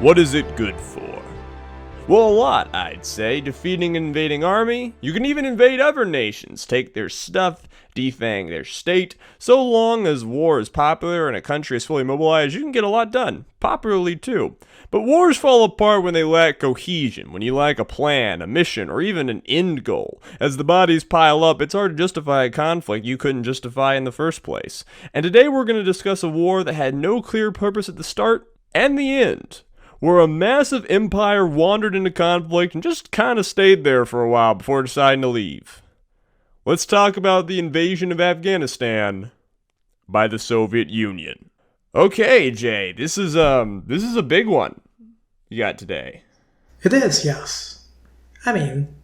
What is it good for? Well, a lot, I'd say. Defeating an invading army. You can even invade other nations, take their stuff, defang their state. So long as war is popular and a country is fully mobilized, you can get a lot done. Popularly, too. But wars fall apart when they lack cohesion, when you lack a plan, a mission, or even an end goal. As the bodies pile up, it's hard to justify a conflict you couldn't justify in the first place. And today we're going to discuss a war that had no clear purpose at the start and the end, where a massive empire wandered into conflict and just kind of stayed there for a while before deciding to leave. Let's talk about the invasion of Afghanistan by the Soviet Union. Okay, Jay, this is a big one you got today. It is, yes. I mean,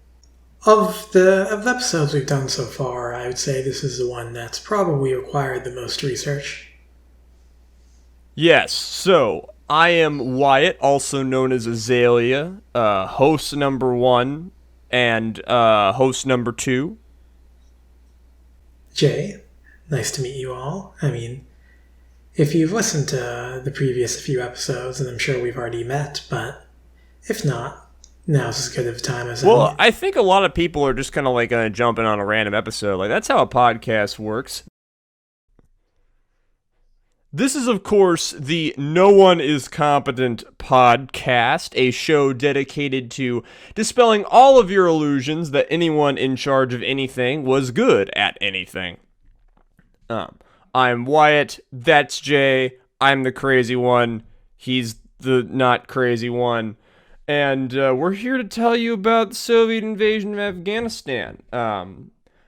of the episodes we've done so far, I would say this is the one that's probably required the most research. Yes, so I am Wyatt, also known as Azalea, host number 1 and host number 2. Jay, nice to meet you all. I mean, if you've listened to the previous few episodes, then I'm sure we've already met, but if not, now's as good of a time as any. Well, I think a lot of people are just kind of like going to jump in on a random episode. Like, that's how a podcast works. This is, of course, the No One Is Competent podcast, a show dedicated to dispelling all of your illusions that anyone in charge of anything was good at anything. I'm Wyatt, that's Jay, I'm the crazy one, he's the not crazy one, and we're here to tell you about the Soviet invasion of Afghanistan.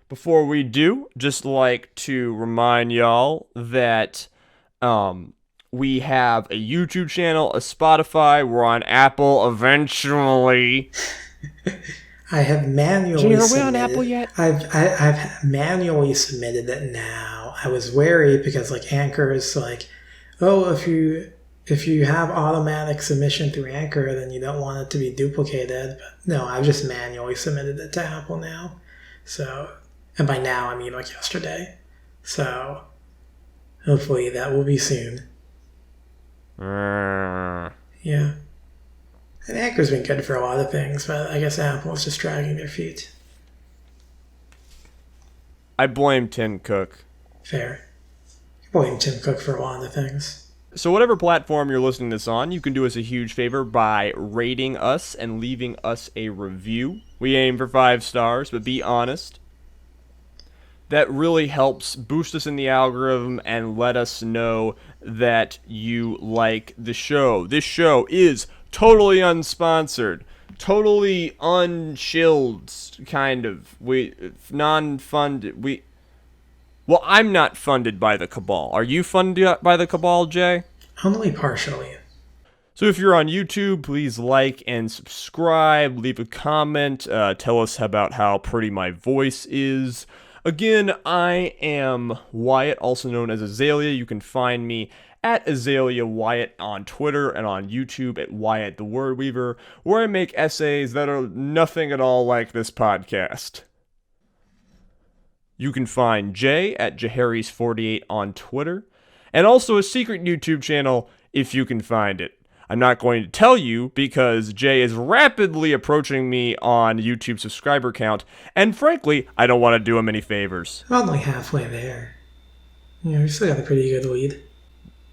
Before we do, just like to remind y'all that we have a YouTube channel, a Spotify, we're on Apple eventually. I have manually Jay, are we submitted. on Apple yet? I've manually submitted it now. I was wary because Anchor is if you have automatic submission through Anchor, then you don't want it to be duplicated. But no, I've just manually submitted it to Apple now. So, and by now I mean yesterday. So hopefully that will be soon. Yeah. And Anchor's been good for a lot of things, but I guess Apple's just dragging their feet. I blame Tim Cook. Fair. You blame Tim Cook for a lot of things. So whatever platform you're listening to this on, you can do us a huge favor by rating us and leaving us a review. We aim for 5 stars, but be honest. That really helps boost us in the algorithm and let us know that you like the show. This show is totally unsponsored, totally unchilled, kind of. Non-funded. Well, I'm not funded by the Cabal. Are you funded by the Cabal, Jay? Only partially. So if you're on YouTube, please like and subscribe, leave a comment, tell us about how pretty my voice is. Again, I am Wyatt, also known as Azalea. You can find me at Azalea Wyatt on Twitter and on YouTube at Wyatt the Word Weaver, where I make essays that are nothing at all like this podcast. You can find Jay at Jaharis48 on Twitter, and also a secret YouTube channel if you can find it. I'm not going to tell you because Jay is rapidly approaching me on YouTube subscriber count, and frankly, I don't want to do him any favors. I'm only halfway there. Yeah, we still got a pretty good lead.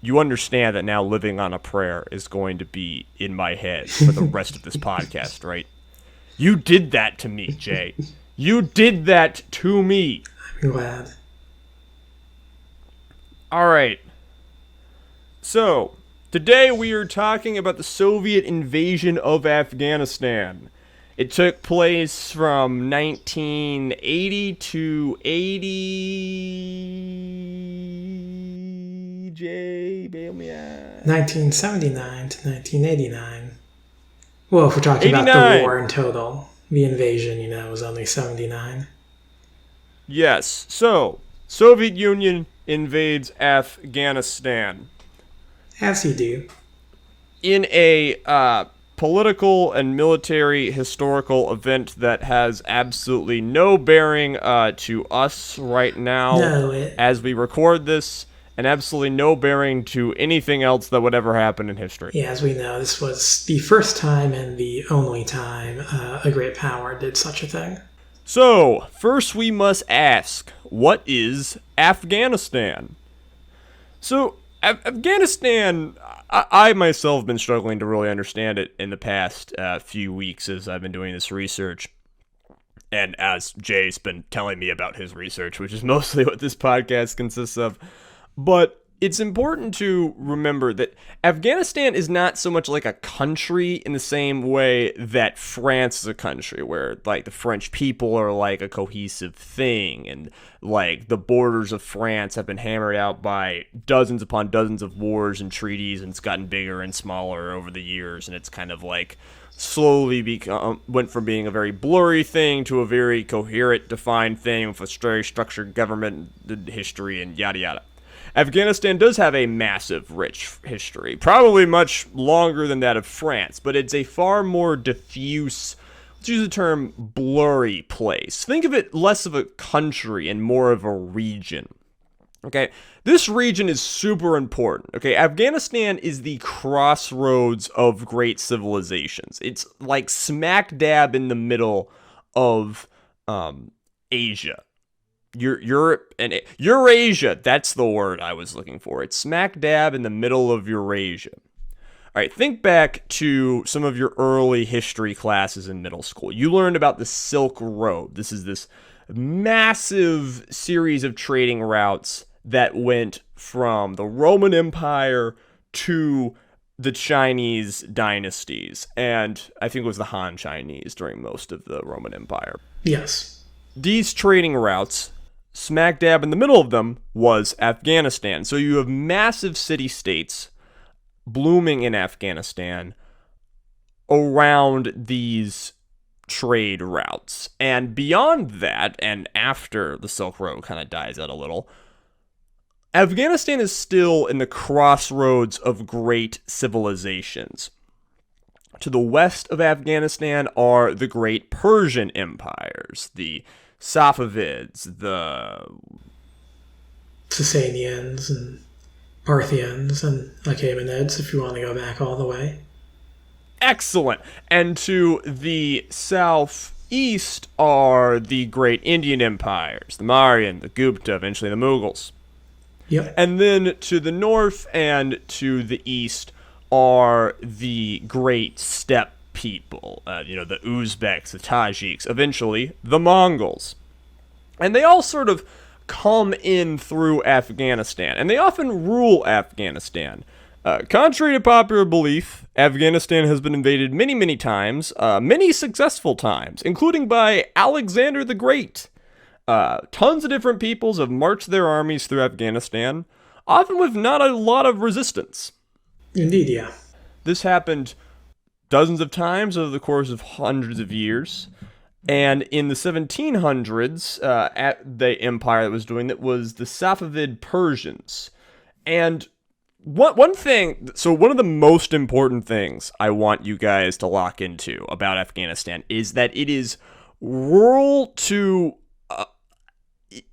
You understand that now living on a prayer is going to be in my head for the rest of this podcast, right? You did that to me, Jay. You did that to me. I'm glad. Alright. So, today we are talking about the Soviet invasion of Afghanistan. It took place from 1980 to 80... Jay, bail me out. 1979 to 1989. Well, if we're talking 89. about the war in total, the invasion, was only 79. Yes, so, Soviet Union invades Afghanistan. As you do. In a political and military historical event that has absolutely no bearing to us right now. No, as we record this. and absolutely no bearing to anything else that would ever happen in history. Yeah, as we know, this was the first time and the only time a great power did such a thing. So, first we must ask, what is Afghanistan? So, Afghanistan, I myself have been struggling to really understand it in the past few weeks as I've been doing this research. And as Jay's been telling me about his research, which is mostly what this podcast consists of. But it's important to remember that Afghanistan is not so much like a country in the same way that France is a country, where like the French people are like a cohesive thing, and like the borders of France have been hammered out by dozens upon dozens of wars and treaties, and it's gotten bigger and smaller over the years, and it's kind of like slowly went from being a very blurry thing to a very coherent, defined thing with a very structured government history and yada yada. Afghanistan does have a massive, rich history, probably much longer than that of France, but it's a far more diffuse, let's use the term blurry place. Think of it less of a country and more of a region. Okay, this region is super important. Okay, Afghanistan is the crossroads of great civilizations. It's like smack dab in the middle of Asia. Europe and Eurasia, that's the word I was looking for. It's smack dab in the middle of Eurasia. All right, think back to some of your early history classes in middle school. You learned about the Silk Road. This is this massive series of trading routes that went from the Roman Empire to the Chinese dynasties, and I think it was the Han Chinese during most of the Roman Empire. Yes. These trading routes, smack dab in the middle of them, was Afghanistan. So you have massive city-states blooming in Afghanistan around these trade routes. And beyond that, and after the Silk Road kind of dies out a little, Afghanistan is still in the crossroads of great civilizations. To the west of Afghanistan are the great Persian empires, the Safavids, the Sasanians and Parthians and Achaemenids, if you want to go back all the way. Excellent. And to the southeast are the great Indian empires, the Mauryan, the Gupta, eventually the Mughals. Yep. And then to the north and to the east are the great steppe people, the Uzbeks, the Tajiks, eventually the Mongols. And they all sort of come in through Afghanistan, and they often rule Afghanistan. Contrary to popular belief, Afghanistan has been invaded many, many times, many successful times, including by Alexander the Great. Tons of different peoples have marched their armies through Afghanistan, often with not a lot of resistance. Indeed, yeah. This happened dozens of times over the course of hundreds of years. And in the 1700s, at the empire that was doing that was the Safavid Persians. And one thing, so one of the most important things I want you guys to lock into about Afghanistan is that it is rural to...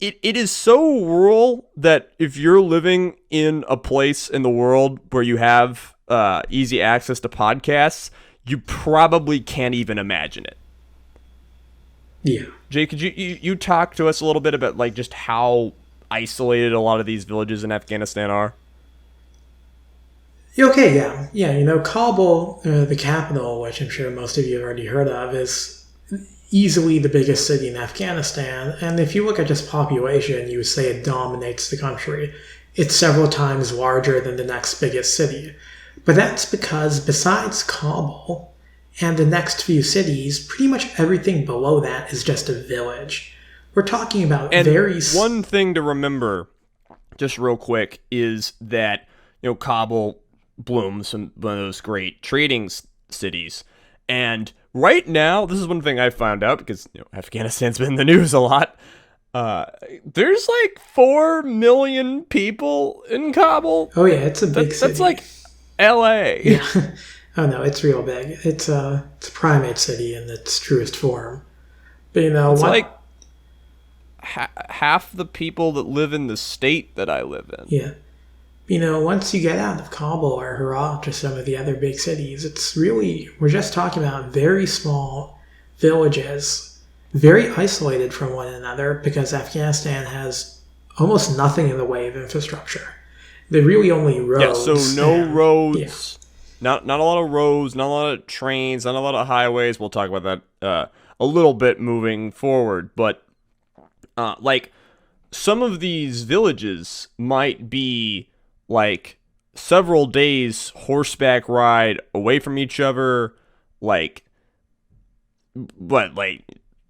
It is so rural that if you're living in a place in the world where you have easy access to podcasts, you probably can't even imagine it. Yeah. Jay, could you talk to us a little bit about like just how isolated a lot of these villages in Afghanistan are? Okay, yeah. Yeah, Kabul, the capital, which I'm sure most of you have already heard of, is easily the biggest city in Afghanistan. And if you look at just population, you would say it dominates the country. It's several times larger than the next biggest city. But that's because besides Kabul and the next few cities, pretty much everything below that is just a village. We're talking about one thing to remember, just real quick, is that, Kabul blooms from one of those great trading cities. And right now, this is one thing I found out because Afghanistan's been in the news a lot. There's like 4 million people in Kabul. Oh yeah, it's a big city. That's like LA. Yeah. Oh no, it's real big. It's a primate city in its truest form. But it's like half the people that live in the state that I live in. Yeah. Once you get out of Kabul or Herat or some of the other big cities, we're just talking about very small villages, very isolated from one another because Afghanistan has almost nothing in the way of infrastructure. They're really only roads. Yeah, so no roads. Yeah. Not a lot of roads, not a lot of trains, not a lot of highways. We'll talk about that a little bit moving forward. But, like, some of these villages might be, like, several days horseback ride away from each other. Like,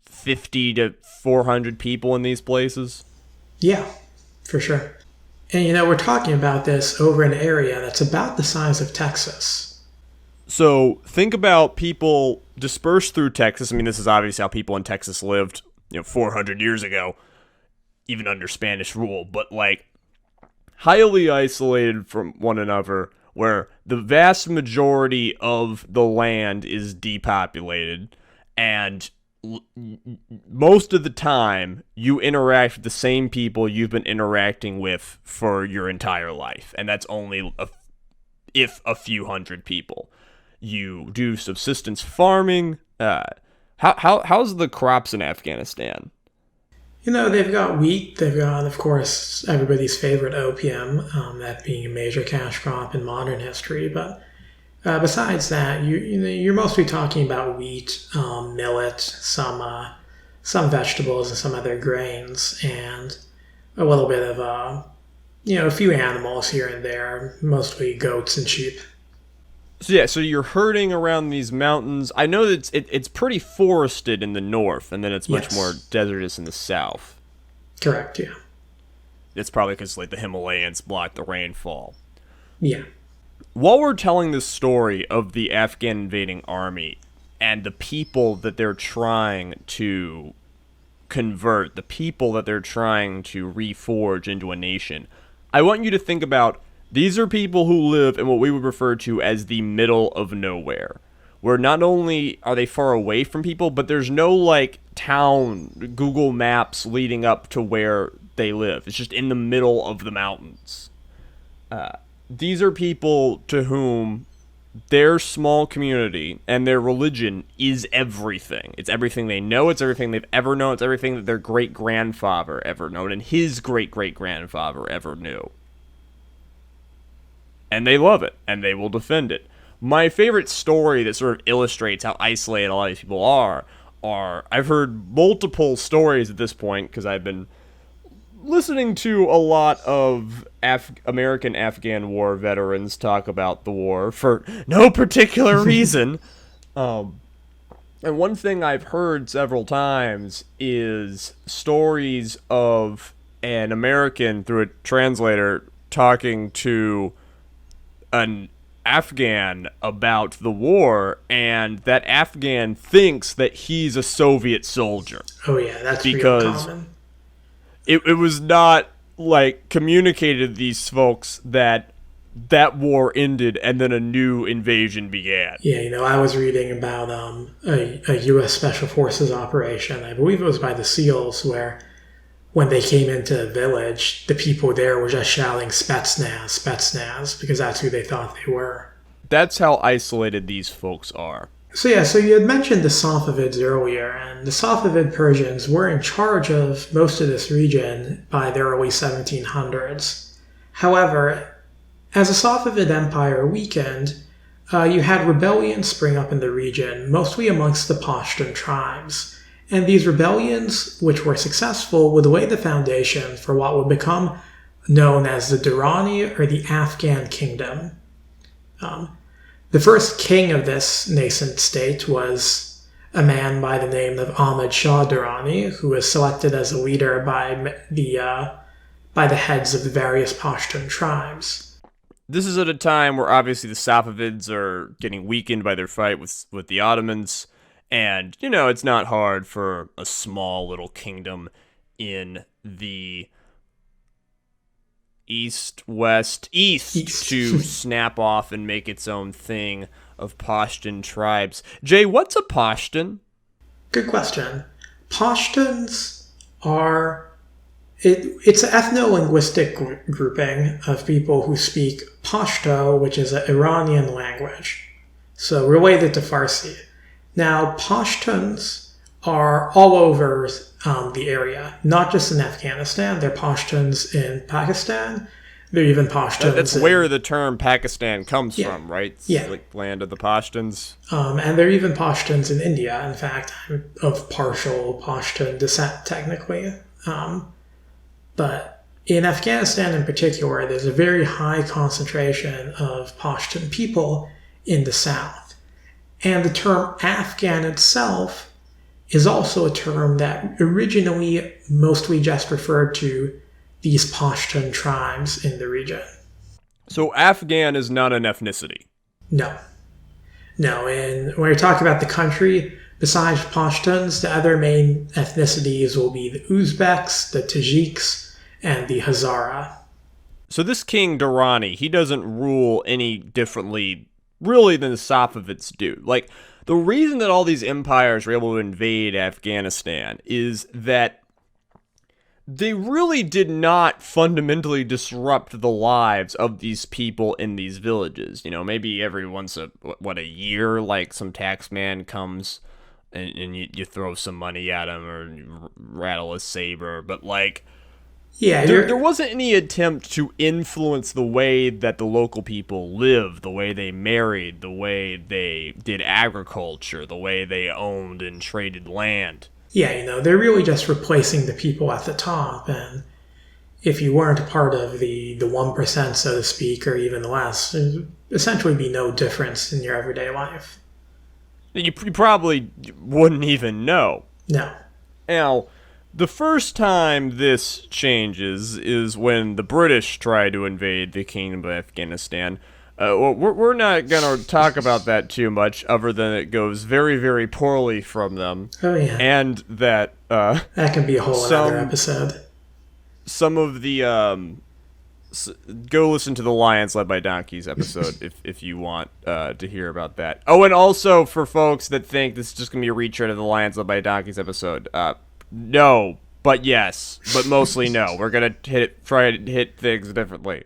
50 to 400 people in these places? Yeah, for sure. And we're talking about this over an area that's about the size of Texas. So think about people dispersed through Texas. I mean, this is obviously how people in Texas lived, 400 years ago, even under Spanish rule, but like highly isolated from one another, where the vast majority of the land is depopulated, and most of the time you interact with the same people you've been interacting with for your entire life, and that's only a few hundred people. You do subsistence farming. How's the crops in Afghanistan? They've got wheat. They've got, of course, everybody's favorite opium, that being a major cash crop in modern history. But besides that, you're mostly talking about wheat, millet, some vegetables, and some other grains, and a little bit of a few animals here and there, mostly goats and sheep. So you're herding around these mountains. I know that it's pretty forested in the north, and then it's much more desertous in the south. Correct, yeah. It's probably because the Himalayas block the rainfall. Yeah. While we're telling the story of the Afghan invading army and the people that they're trying to convert, the people that they're trying to reforge into a nation, I want you to think about these are people who live in what we would refer to as the middle of nowhere, where not only are they far away from people, but there's no town Google Maps leading up to where they live. It's just in the middle of the mountains. These are people to whom their small community and their religion is everything. It's everything they know. It's everything they've ever known. It's everything that their great-grandfather ever known and his great-great-grandfather ever knew. And they love it, and they will defend it. My favorite story that sort of illustrates how isolated a lot of these people are I've heard multiple stories at this point, because I've been listening to a lot of American Afghan War veterans talk about the war for no particular reason. And one thing I've heard several times is stories of an American, through a translator, talking to an Afghan about the war, and that Afghan thinks that he's a Soviet soldier. Oh yeah, that's real common. It was not communicated to these folks that war ended and then a new invasion began. Yeah, I was reading about a U.S. Special Forces operation. I believe it was by the SEALs, where when they came into a village, the people there were just shouting Spetsnaz, because that's who they thought they were. That's how isolated these folks are. So you had mentioned the Safavids earlier, and the Safavid Persians were in charge of most of this region by the early 1700s. However, as the Safavid Empire weakened, you had rebellions spring up in the region, mostly amongst the Pashtun tribes. And these rebellions, which were successful, would lay the foundation for what would become known as the Durrani, or the Afghan Kingdom. The first king of this nascent state was a man by the name of Ahmad Shah Durrani, who was selected as a leader by the heads of the various Pashtun tribes. This is at a time where obviously the Safavids are getting weakened by their fight with the Ottomans. And, it's not hard for a small little kingdom in the east to snap off and make its own thing of Pashtun tribes. Jay, what's a Pashtun? Good question. Pashtuns are It's an ethno-linguistic grouping of people who speak Pashto, which is an Iranian language, so related to Farsi. Now, Pashtuns are all over the area, not just in Afghanistan. They're Pashtuns in Pakistan. They're even Pashtuns. That's where the term Pakistan comes Yeah. from, right? It's Yeah. like land of the Pashtuns. And they're even Pashtuns in India. In fact, I'm of partial Pashtun descent, technically. But in Afghanistan in particular, there's a very high concentration of Pashtun people in the south. And the term Afghan itself is also a term that originally mostly just referred to these Pashtun tribes in the region. So Afghan is not an ethnicity. No. No, and when you're talking about the country, besides Pashtuns, the other main ethnicities will be the Uzbeks, the Tajiks, and the Hazara. So this king Durrani, he doesn't rule any differently, really, than the Safavids do. Like, the reason that all these empires were able to invade Afghanistan is that they really did not fundamentally disrupt the lives of these people in these villages. You know, maybe every once a year, like some tax man comes and you throw some money at him or you rattle a saber, but like, Yeah, there wasn't any attempt to influence the way that the local people lived, the way they married, the way they did agriculture, the way they owned and traded land. yeah, they're really just replacing the people at the top. And if you weren't a part of the 1%, so to speak, or even less, there'd essentially be no difference in your everyday life. You probably wouldn't even know. No. Now, the first time this changes is when the British try to invade the Kingdom of Afghanistan. We're not going to talk about that too much, other than it goes very, very poorly from them. Oh, yeah. And that That can be a whole other episode. some of the go listen to the Lions Led by Donkeys episode if you want to hear about that. Oh, and also for folks that think this is just going to be a retread of the Lions Led by Donkeys episode, no, but yes, but mostly no. We're going to try to hit things differently.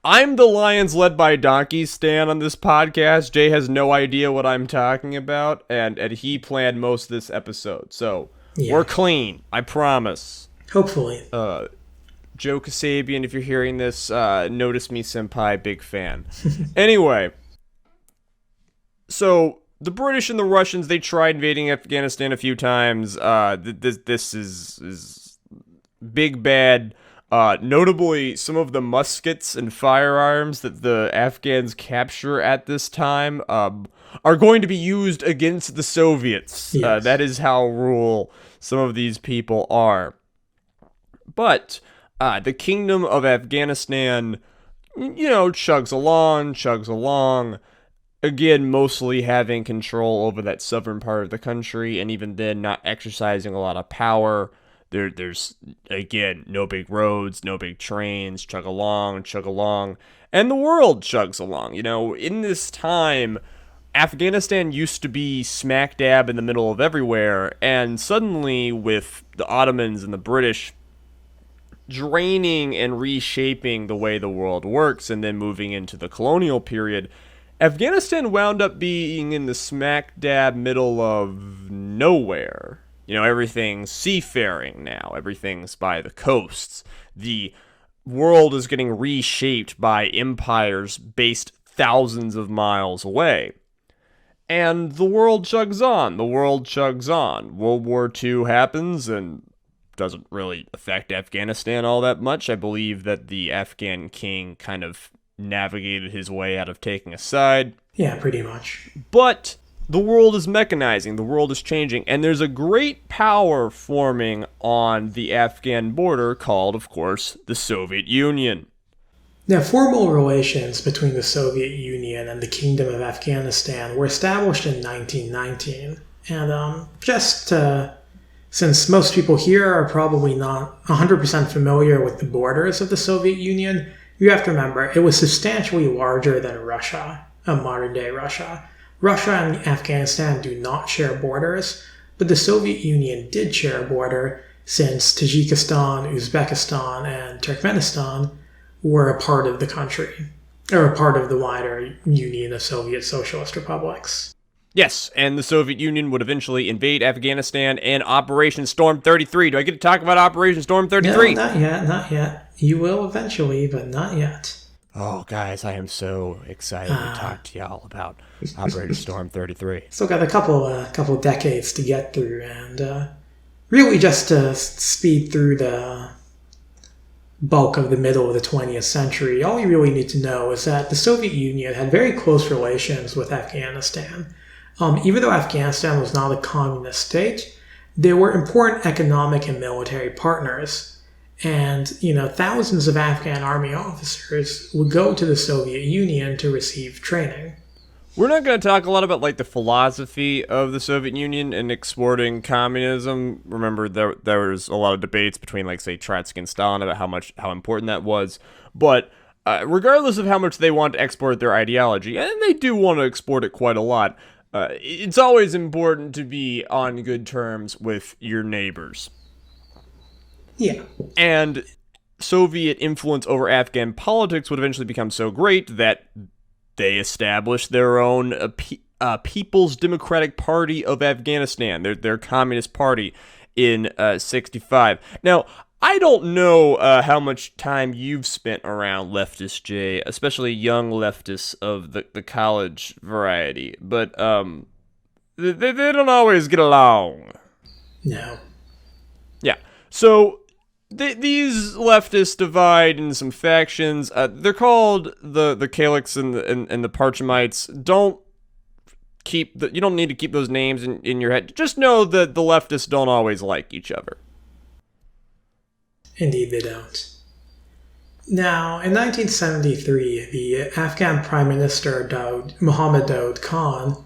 I'm the Lions Led by Donkeys stan on this podcast. Jay has no idea what I'm talking about, and he planned most of this episode. So, We're clean, I promise. Hopefully. Joe Kasabian, if you're hearing this, notice me senpai, big fan. Anyway, so the British and the Russians, they tried invading Afghanistan a few times. This is big bad. Notably, some of the muskets and firearms that the Afghans capture at this time are going to be used against the Soviets. Yes. That is how rural some of these people are. But the Kingdom of Afghanistan, chugs along. Again, mostly having control over that southern part of the country, and even then not exercising a lot of power. There's, again, no big roads, no big trains, chug along, and the world chugs along. In this time, Afghanistan used to be smack dab in the middle of everywhere, and suddenly, with the Ottomans and the British draining and reshaping the way the world works, and then moving into the colonial period, Afghanistan wound up being in the smack dab middle of nowhere. Everything's seafaring now. Everything's by the coasts. The world is getting reshaped by empires based thousands of miles away. And the world chugs on. World War II happens and doesn't really affect Afghanistan all that much. I believe that the Afghan king kind of navigated his way out of taking a side. Yeah, pretty much. But the world is mechanizing, the world is changing, and there's a great power forming on the Afghan border called, of course, the Soviet Union. Now, formal relations between the Soviet Union and the Kingdom of Afghanistan were established in 1919. And since most people here are probably not 100% familiar with the borders of the Soviet Union, you have to remember it was substantially larger than Russia, modern-day Russia. Russia and Afghanistan do not share borders, but the Soviet Union did share a border since Tajikistan, Uzbekistan, and Turkmenistan were a part of the country, or a part of the wider Union of Soviet Socialist Republics. Yes, and the Soviet Union would eventually invade Afghanistan and Operation Storm 33. Do I get to talk about Operation Storm 33? No, not yet. You will eventually, but not yet. Oh, guys, I am so excited to talk to y'all about Operation Storm 33. Still got a couple decades to get through, and really just to speed through the bulk of the middle of the 20th century, all you really need to know is that the Soviet Union had very close relations with Afghanistan. Even though Afghanistan was not a communist state, there were important economic and military partners. And, thousands of Afghan army officers would go to the Soviet Union to receive training. We're not going to talk a lot about, the philosophy of the Soviet Union and exporting communism. Remember, there was a lot of debates between, say, Trotsky and Stalin about how important that was. But regardless of how much they want to export their ideology, and they do want to export it quite a lot, it's always important to be on good terms with your neighbors. Yeah. And Soviet influence over Afghan politics would eventually become so great that they established their own People's Democratic Party of Afghanistan, their communist party, in 65. Now, I don't know how much time you've spent around leftists, Jay, especially young leftists of the college variety, but they don't always get along. No. Yeah. So these leftists divide into some factions. They're called the Kalaks and the Parchamites. You don't need to keep those names in your head. Just know that the leftists don't always like each other. Indeed, they don't. Now, in 1973, the Afghan Prime Minister Mohammad Daoud Khan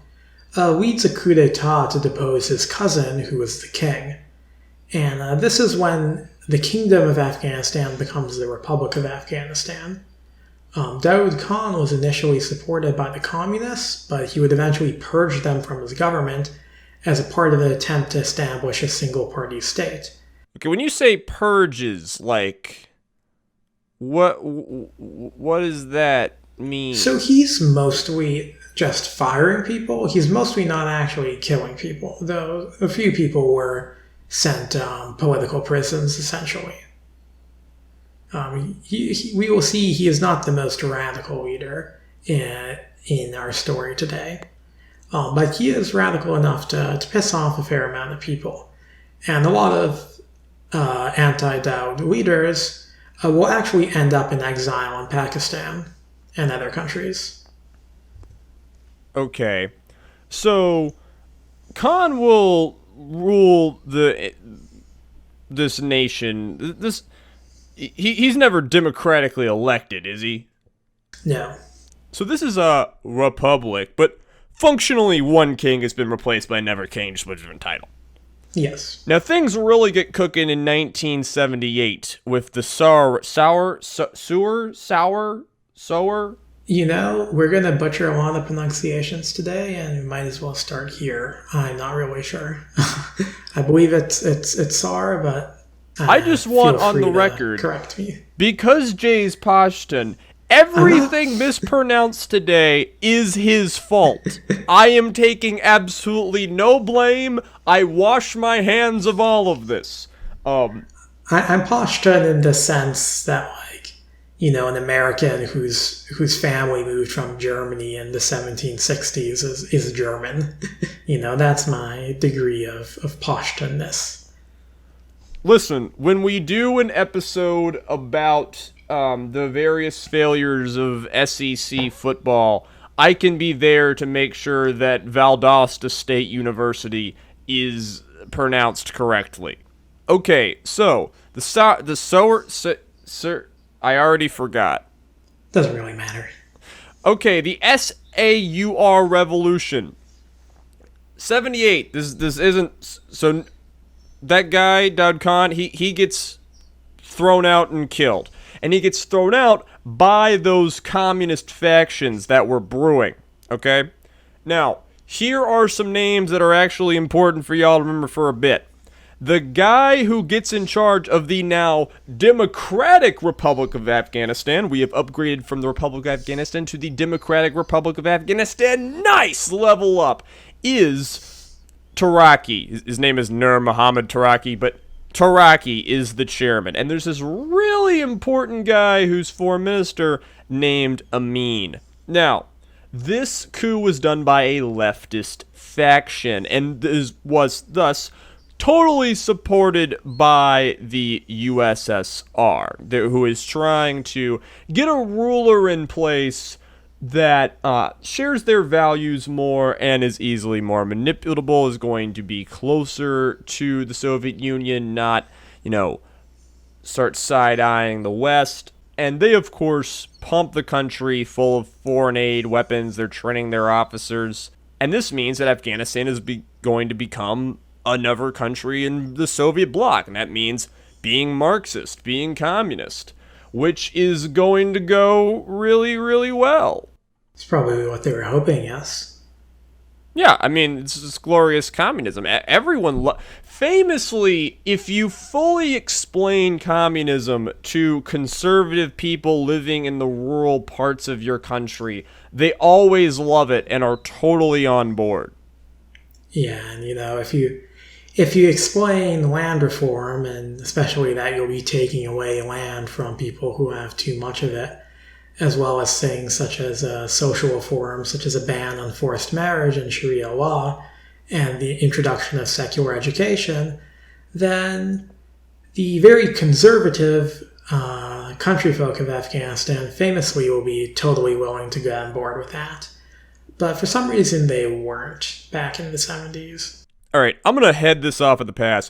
leads a coup d'etat to depose his cousin, who was the king. And this is when the Kingdom of Afghanistan becomes the Republic of Afghanistan. Daoud Khan was initially supported by the communists, but he would eventually purge them from his government as a part of an attempt to establish a single-party state. Okay, when you say purges, what does that mean? So he's mostly just firing people. He's mostly not actually killing people, though a few people were sent political prisons, essentially. We will see he is not the most radical leader in our story today. But he is radical enough to piss off a fair amount of people. And a lot of anti-Daoud leaders will actually end up in exile in Pakistan and other countries. Okay. So, Khan will rule this nation. He's never democratically elected, is he? No. So this is a republic, but functionally one king has been replaced by another king, just with a different title. Yes. Now, things really get cooking in 1978 with the sour. We're going to butcher a lot of pronunciations today, and we might as well start here. I'm not really sure. I believe it's sour, but I just want on the record, correct me. Because Jay's Pashtun, everything mispronounced today is his fault. I am taking absolutely no blame. I wash my hands of all of this. I'm Pashtun in the sense that, an American whose family moved from Germany in the 1760s is German. That's my degree of Pashtunness. Listen, when we do an episode about the various failures of SEC football, I can be there to make sure that Valdosta State University is pronounced correctly. Okay, so I already forgot. Doesn't really matter. Okay, the SAUR revolution. 78. This isn't so. That guy, Daoud Khan, he gets thrown out and killed. And he gets thrown out by those communist factions that were brewing. Okay? Now, here are some names that are actually important for y'all to remember for a bit. The guy who gets in charge of the now Democratic Republic of Afghanistan, we have upgraded from the Republic of Afghanistan to the Democratic Republic of Afghanistan, nice level up, is Taraki. His name is Nur Muhammad Taraki, but Taraki is the chairman. And there's this really important guy who's foreign minister named Amin. Now, this coup was done by a leftist faction, and this was thus totally supported by the USSR, who is trying to get a ruler in place that shares their values more and is easily more manipulable, is going to be closer to the Soviet Union, not, start side-eyeing the West. And they, of course, pump the country full of foreign aid, weapons, they're training their officers. And this means that Afghanistan is going to become another country in the Soviet bloc, and that means being Marxist, being communist, which is going to go really, really well. It's probably what they were hoping, yes. Yeah, I mean, it's glorious communism. Everyone, famously, if you fully explain communism to conservative people living in the rural parts of your country, they always love it and are totally on board. Yeah, and if you explain land reform, and especially that you'll be taking away land from people who have too much of it, as well as things such as social reforms, such as a ban on forced marriage and Sharia law, and the introduction of secular education, then the very conservative country folk of Afghanistan famously will be totally willing to get on board with that. But for some reason, they weren't back in the 70s. All right, I'm going to head this off at the pass.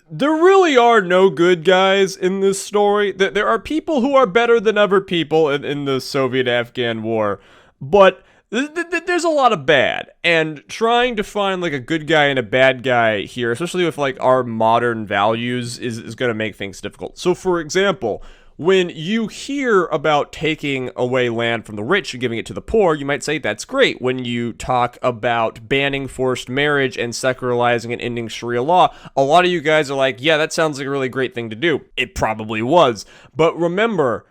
There really are no good guys in this story. There are people who are better than other people in the Soviet-Afghan War, but there's a lot of bad. And trying to find like a good guy and a bad guy here, especially with like our modern values, is going to make things difficult. So for example, when you hear about taking away land from the rich and giving it to the poor, you might say that's great. When you talk about banning forced marriage and secularizing and ending Sharia law, a lot of you guys are like, yeah, that sounds like a really great thing to do. It probably was. But remember,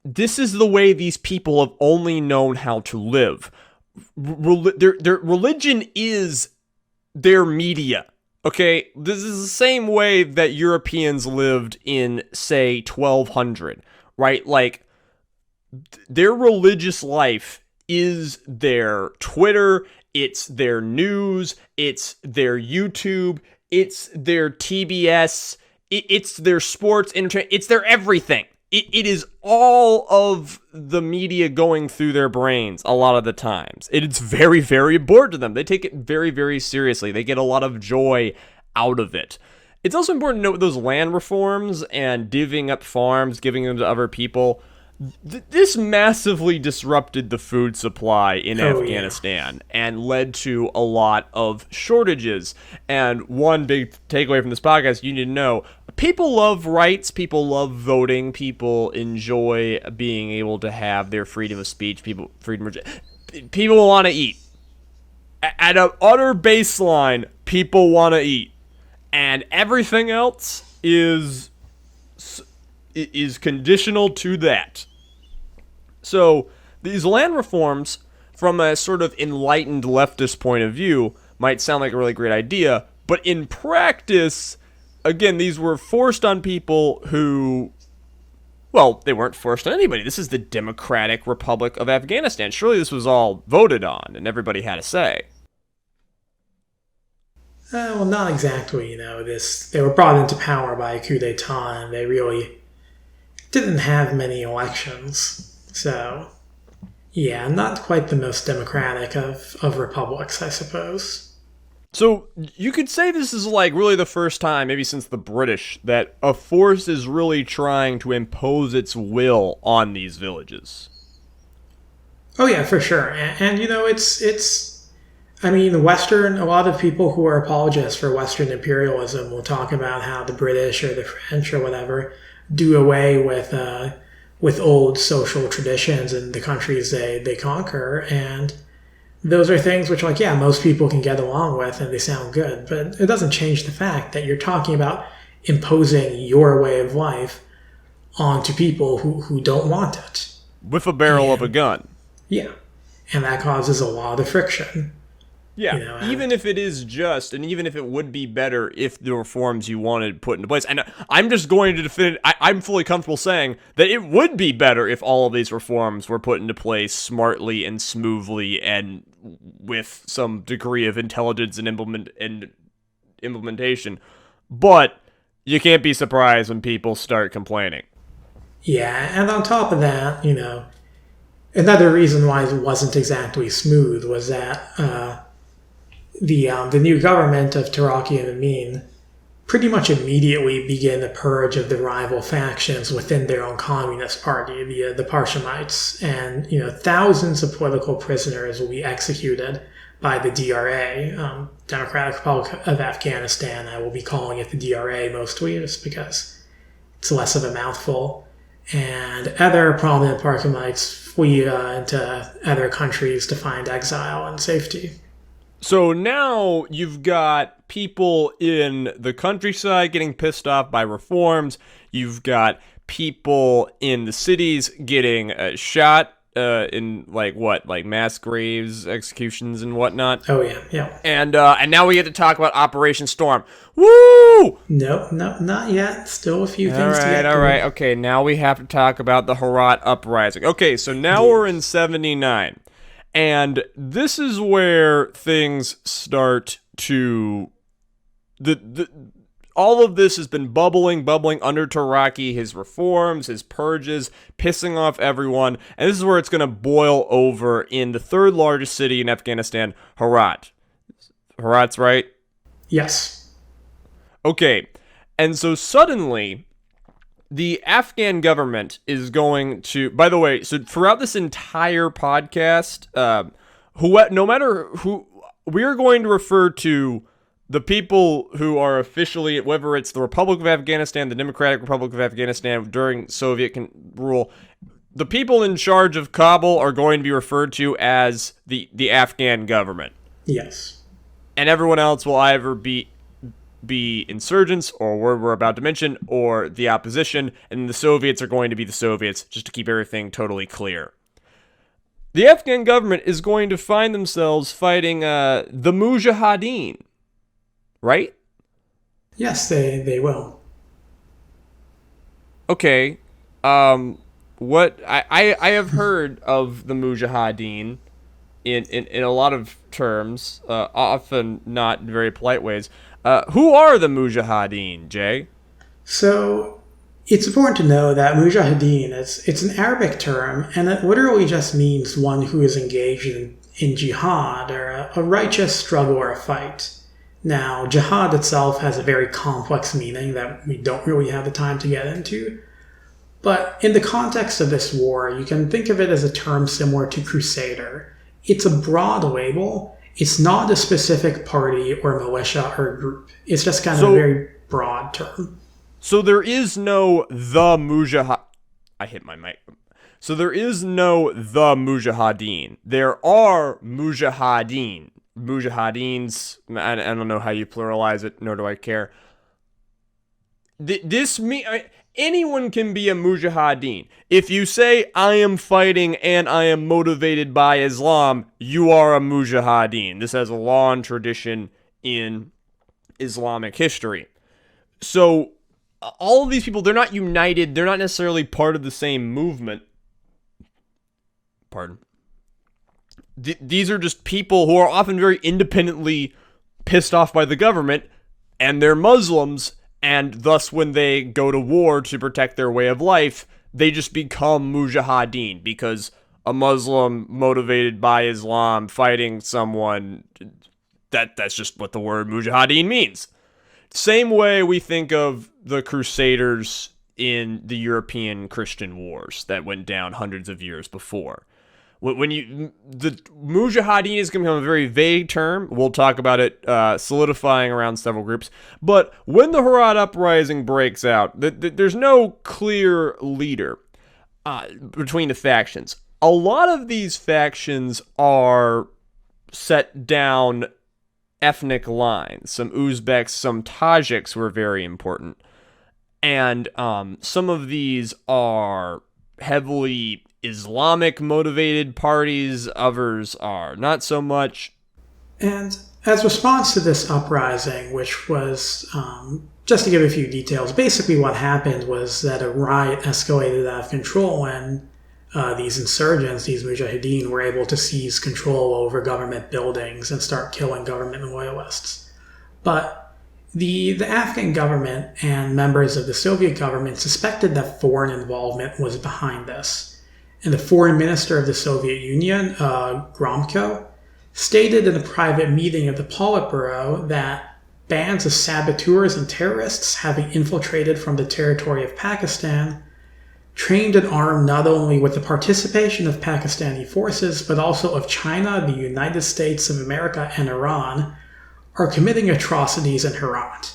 this is the way these people have only known how to live. Their religion is their media. Okay, this is the same way that Europeans lived in, say, 1200, right? Like, their religious life is their Twitter, it's their news, it's their YouTube, it's their TBS, it's their sports, entertainment, it's their everything. It is all of the media going through their brains a lot of the times. It's very, very important to them. They take it very, very seriously. They get a lot of joy out of it. It's also important to note those land reforms and divvying up farms, giving them to other people. This massively disrupted the food supply in Afghanistan and led to a lot of shortages. And one big takeaway from this podcast, you need to know, people love rights, people love voting, people enjoy being able to have their freedom of speech, people want to eat. At an utter baseline, people want to eat. And everything else is conditional to that. So these land reforms, from a sort of enlightened leftist point of view, might sound like a really great idea, but in practice, again, these were forced on people who, well, they weren't forced on anybody. This is the Democratic Republic of Afghanistan. Surely this was all voted on, and everybody had a say. Well, not exactly, they were brought into power by a coup d'etat, and they really didn't have many elections. So, yeah, not quite the most democratic of republics, I suppose. So, you could say this is like really the first time, maybe since the British, that a force is really trying to impose its will on these villages. Oh yeah, for sure. And a lot of people who are apologists for Western imperialism will talk about how the British or the French or whatever do away with old social traditions in the countries they conquer, and those are things which, like, yeah, most people can get along with and they sound good, but it doesn't change the fact that you're talking about imposing your way of life onto people who don't want it. With a barrel of a gun. Yeah. And that causes a lot of friction. Yeah, even if it is just, and even if it would be better if the reforms you wanted put into place, and I'm just going to defend, I'm fully comfortable saying that it would be better if all of these reforms were put into place smartly and smoothly and with some degree of intelligence and implementation, but you can't be surprised when people start complaining. Yeah, and on top of that, another reason why it wasn't exactly smooth was that the new government of Taraki and Amin pretty much immediately began the purge of the rival factions within their own communist party, the Parshamites, and thousands of political prisoners will be executed by the DRA, Democratic Republic of Afghanistan. I will be calling it the DRA mostly, just because it's less of a mouthful. And other prominent Parshamites flee into other countries to find exile and safety. So now you've got people in the countryside getting pissed off by reforms. You've got people in the cities getting shot in like mass graves, executions, and whatnot. Oh yeah. And now we get to talk about Operation Storm. Woo! No, not yet. Still a few things to get. All right. Okay, now we have to talk about the Herat Uprising. Okay, so now we're in 79. And this is where things start to... all of this has been bubbling under Taraki, his reforms, his purges, pissing off everyone, and this is where it's going to boil over in the third largest city in Afghanistan, Herat. Herat's right? Yes. Okay, and so suddenly... the Afghan government is going to, by the way, so throughout this entire podcast, no matter who, we are going to refer to the people who are officially, whether it's the Republic of Afghanistan, the Democratic Republic of Afghanistan during Soviet rule, the people in charge of Kabul are going to be referred to as the Afghan government. Yes. And everyone else will either be insurgents, or we're about to mention, or the opposition, and the Soviets are going to be the Soviets, just to keep everything totally clear. The Afghan government is going to find themselves fighting the Mujahadeen, right? Yes, they will. Okay, what I have heard of the Mujahadeen in a lot of terms, often not in very polite ways. Who are the Mujahadeen, Jay? So, it's important to know that Mujahadeen, it's an Arabic term, and it literally just means one who is engaged in jihad, or a righteous struggle or a fight. Now, jihad itself has a very complex meaning that we don't really have the time to get into, but in the context of this war, you can think of it as a term similar to crusader. It's a broad label. It's not a specific party or militia or group. It's just kind of a very broad term. So there is no the Mujahadeen. I hit my mic. So there is no the Mujahadeen. There are Mujahadeen. Mujahadeens. I don't know how you pluralize it, nor do I care. Anyone can be a Mujahadeen. If you say, I am fighting and I am motivated by Islam, you are a Mujahadeen. This has a long tradition in Islamic history. So, all of these people, they're not united. They're not necessarily part of the same movement. Pardon. These are just people who are often very independently pissed off by the government, and they're Muslims. And thus, when they go to war to protect their way of life, they just become Mujahadeen, because a Muslim motivated by Islam fighting someone, that's just what the word Mujahadeen means. Same way we think of the Crusaders in the European Christian wars that went down hundreds of years before. The Mujahadeen is going to become a very vague term. We'll talk about it solidifying around several groups. But when the Herat Uprising breaks out, there's no clear leader between the factions. A lot of these factions are set down ethnic lines. Some Uzbeks, some Tajiks were very important. And some of these are heavily Islamic motivated parties, others are not so much. And as response to this uprising, which was, just to give a few details, basically what happened was that a riot escalated out of control when these insurgents, these Mujahadeen, were able to seize control over government buildings and start killing government loyalists. But the Afghan government and members of the Soviet government suspected that foreign involvement was behind this. And the foreign minister of the Soviet Union, Gromyko, stated in a private meeting of the Politburo that bands of saboteurs and terrorists having infiltrated from the territory of Pakistan, trained and armed not only with the participation of Pakistani forces, but also of China, the United States of America, and Iran, are committing atrocities in Herat.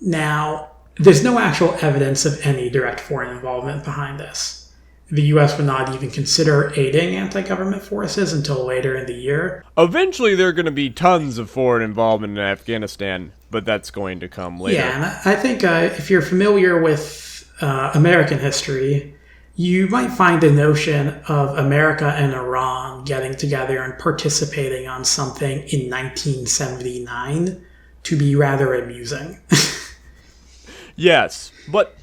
Now, there's no actual evidence of any direct foreign involvement behind this. The US would not even consider aiding anti-government forces until later in the year. Eventually, there are going to be tons of foreign involvement in Afghanistan, but that's going to come later. Yeah, and I think if you're familiar with American history, you might find the notion of America and Iran getting together and participating on something in 1979 to be rather amusing. Yes, but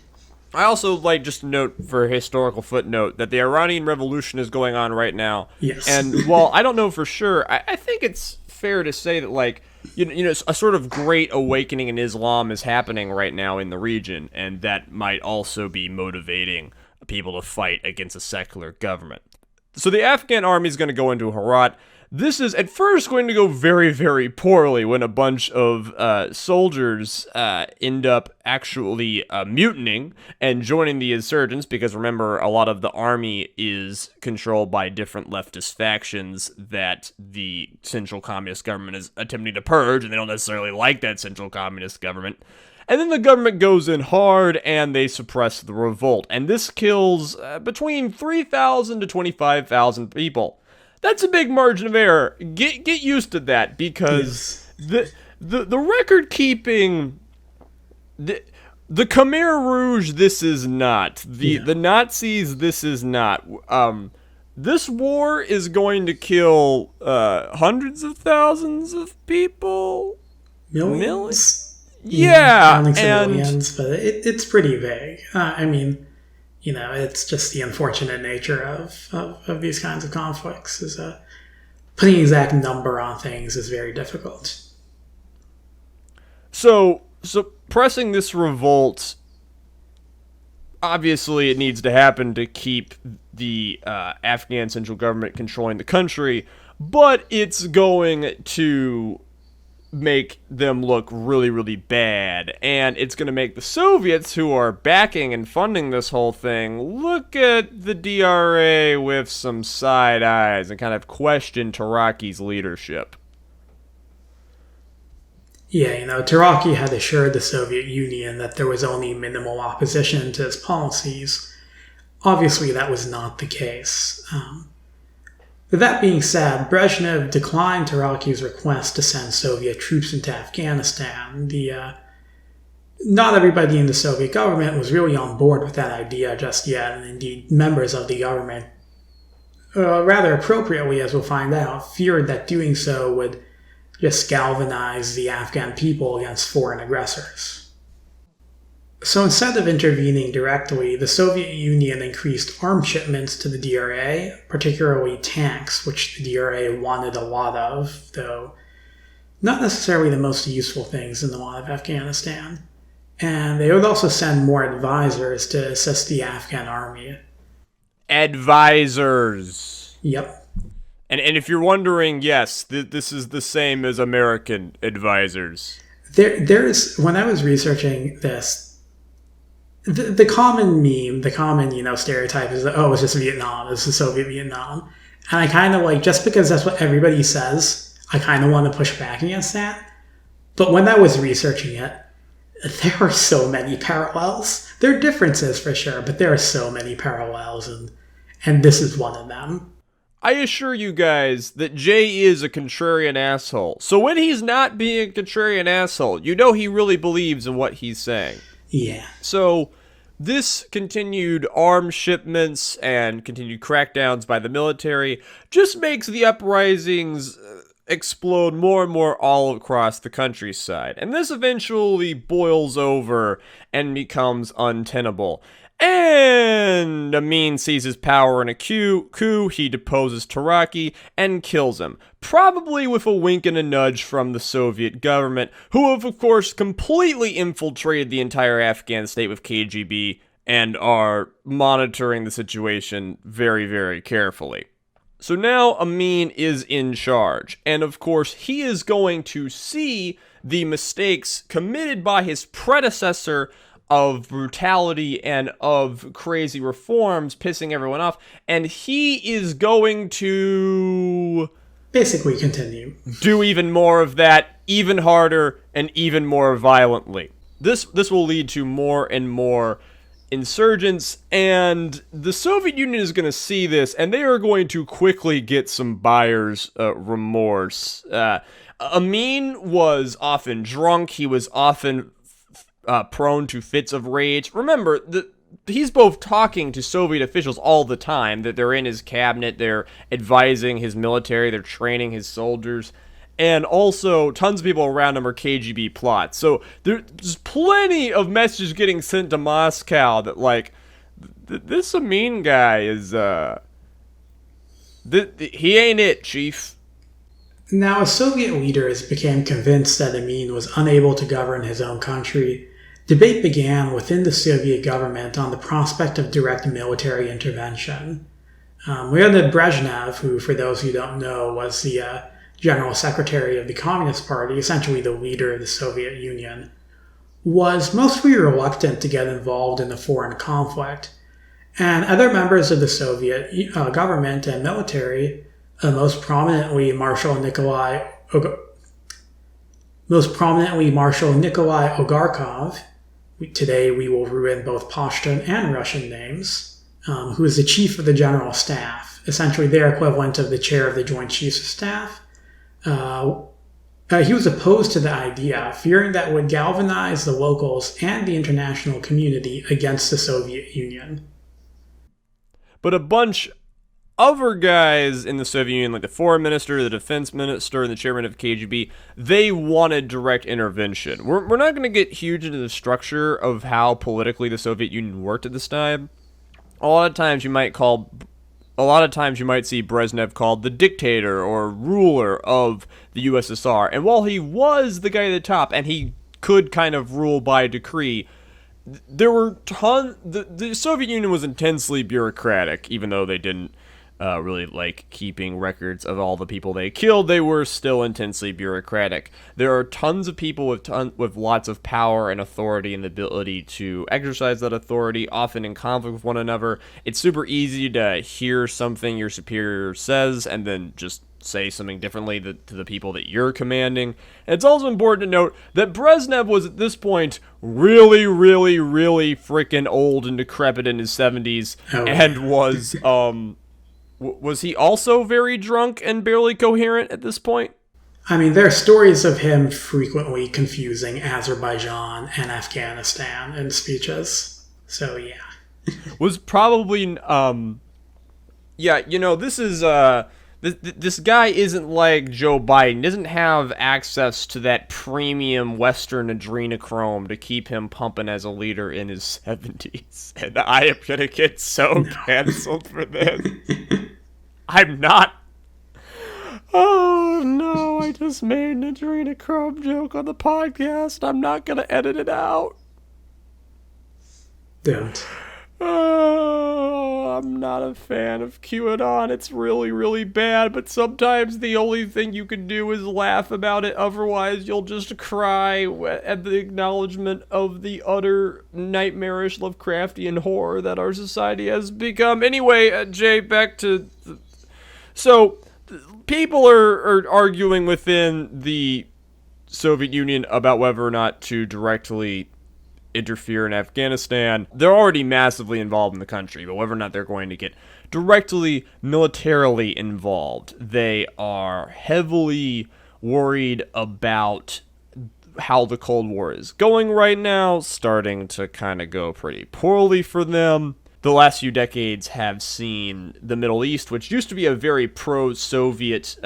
I also like just to note for a historical footnote that the Iranian Revolution is going on right now. Yes. And while I don't know for sure, I think it's fair to say that, like, you know, a sort of great awakening in Islam is happening right now in the region, and that might also be motivating people to fight against a secular government. So the Afghan army is going to go into Herat. This is at first going to go very, very poorly when a bunch of soldiers end up actually mutinying and joining the insurgents, because remember, a lot of the army is controlled by different leftist factions that the central communist government is attempting to purge, and they don't necessarily like that central communist government. And then the government goes in hard and they suppress the revolt. And this kills between 3,000 to 25,000 people. That's a big margin of error. Get used to that, because the record keeping, the Khmer Rouge, this is not. The Nazis, this is not. This war is going to kill hundreds of thousands of people. Millions? Yeah, and millions, but it's pretty vague. I mean, you know, it's just the unfortunate nature of these kinds of conflicts. Is putting an exact number on things is very difficult. So suppressing this revolt, obviously, it needs to happen to keep the Afghan central government controlling the country, but it's going to make them look really, really bad, and it's going to make the Soviets, who are backing and funding this whole thing, look at the DRA with some side eyes and kind of question Taraki's leadership. Yeah, you know, Taraki had assured the Soviet Union that there was only minimal opposition to his policies. Obviously, that was not the case. With that being said, Brezhnev declined Taraki's request to send Soviet troops into Afghanistan. Not everybody in the Soviet government was really on board with that idea just yet, and indeed members of the government, rather appropriately as we'll find out, feared that doing so would just galvanize the Afghan people against foreign aggressors. So instead of intervening directly, the Soviet Union increased arms shipments to the DRA, particularly tanks, which the DRA wanted a lot of, though not necessarily the most useful things in a lot of Afghanistan. And they would also send more advisors to assist the Afghan army. Advisors. Yep. And if you're wondering, yes, this is the same as American advisors. There's when I was researching this, the common meme, the common, stereotype is that, oh, it's just Vietnam, it's the Soviet Vietnam. And I kind of like, just because that's what everybody says, I kind of want to push back against that. But when I was researching it, there are so many parallels. There are differences for sure, but there are so many parallels, and this is one of them. I assure you guys that Jay is a contrarian asshole. So when he's not being a contrarian asshole, you know he really believes in what he's saying. Yeah. So this continued arms shipments and continued crackdowns by the military just makes the uprisings explode more and more all across the countryside. And this eventually boils over and becomes untenable. And Amin seizes power in a coup, he deposes Taraki and kills him, probably with a wink and a nudge from the Soviet government, who have of course completely infiltrated the entire Afghan state with KGB and are monitoring the situation very, very carefully. So now Amin is in charge, and of course he is going to see the mistakes committed by his predecessor of brutality and of crazy reforms pissing everyone off, and he is going to basically continue. Do even more of that, even harder, and even more violently. This will lead to more and more insurgents, and the Soviet Union is going to see this, and they are going to quickly get some buyer's remorse. Amin was often drunk. He was often prone to fits of rage. Remember, he's both talking to Soviet officials all the time, that they're in his cabinet, they're advising his military, they're training his soldiers, and also tons of people around him are KGB plots. So there's plenty of messages getting sent to Moscow that, like, this Amin guy is, he ain't it, chief. Now, as Soviet leaders became convinced that Amin was unable to govern his own country, debate began within the Soviet government on the prospect of direct military intervention. Leonid Brezhnev, who, for those who don't know, was the General Secretary of the Communist Party, essentially the leader of the Soviet Union, was mostly reluctant to get involved in the foreign conflict. And other members of the Soviet government and military, most prominently Marshal Nikolai Ogarkov, today we will ruin both Pashtun and Russian names, who is the chief of the General Staff, essentially their equivalent of the chair of the Joint Chiefs of Staff. He was opposed to the idea, fearing that it would galvanize the locals and the international community against the Soviet Union. But a bunch other guys in the Soviet Union, like the foreign minister, the defense minister, and the chairman of KGB, they wanted direct intervention. We're not going to get huge into the structure of how politically the Soviet Union worked at this time. A lot of times you might see Brezhnev called the dictator or ruler of the USSR. And while he was the guy at the top and he could kind of rule by decree, there were the Soviet Union was intensely bureaucratic, even though they didn't really like keeping records of all the people they killed. They were still intensely bureaucratic. There are tons of people with lots of power and authority and the ability to exercise that authority, often in conflict with one another. It's super easy to hear something your superior says and then just say something differently to the people that you're commanding. And it's also important to note that Brezhnev was at this point really, really, really freaking old and decrepit in his 70s, and was he also very drunk and barely coherent at this point? I mean, there are stories of him frequently confusing Azerbaijan and Afghanistan in speeches. So, yeah. Was probably, this is, this guy isn't like Joe Biden. He doesn't have access to that premium Western adrenochrome to keep him pumping as a leader in his 70s. And I am going to get so canceled for this. I'm not. Oh, no, I just made an adrenochrome joke on the podcast. I'm not going to edit it out. Don't. Oh, I'm not a fan of QAnon. It's really, really bad, but sometimes the only thing you can do is laugh about it. Otherwise, you'll just cry at the acknowledgement of the utter nightmarish Lovecraftian horror that our society has become. Anyway, Jay, back to... So, people are arguing within the Soviet Union about whether or not to directly interfere in Afghanistan. They're already massively involved in the country, but whether or not they're going to get directly militarily involved. They are heavily worried about how the Cold War is going right now, starting to kind of go pretty poorly for them. The last few decades have seen the Middle East, which used to be a very pro-Soviet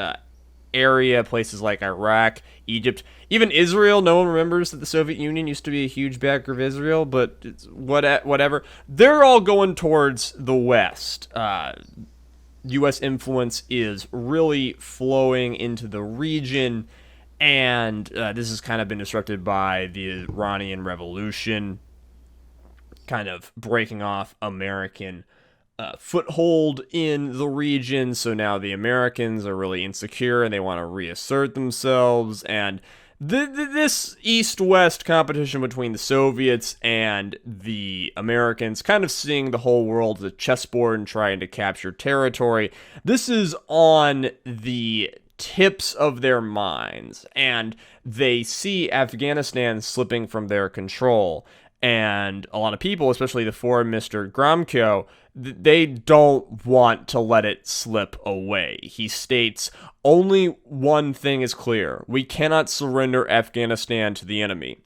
area, places like Iraq, Egypt, even Israel. No one remembers that the Soviet Union used to be a huge backer of Israel, but it's whatever. They're all going towards the West. U.S. influence is really flowing into the region, and this has kind of been disrupted by the Iranian Revolution, kind of breaking off American foothold in the region. So now the Americans are really insecure and they want to reassert themselves. And this East-West competition between the Soviets and the Americans, kind of seeing the whole world as a chessboard and trying to capture territory, this is on the tips of their minds. And they see Afghanistan slipping from their control. And a lot of people, especially the foreign minister Gromyko, they don't want to let it slip away. He states, only one thing is clear: we cannot surrender Afghanistan to the enemy.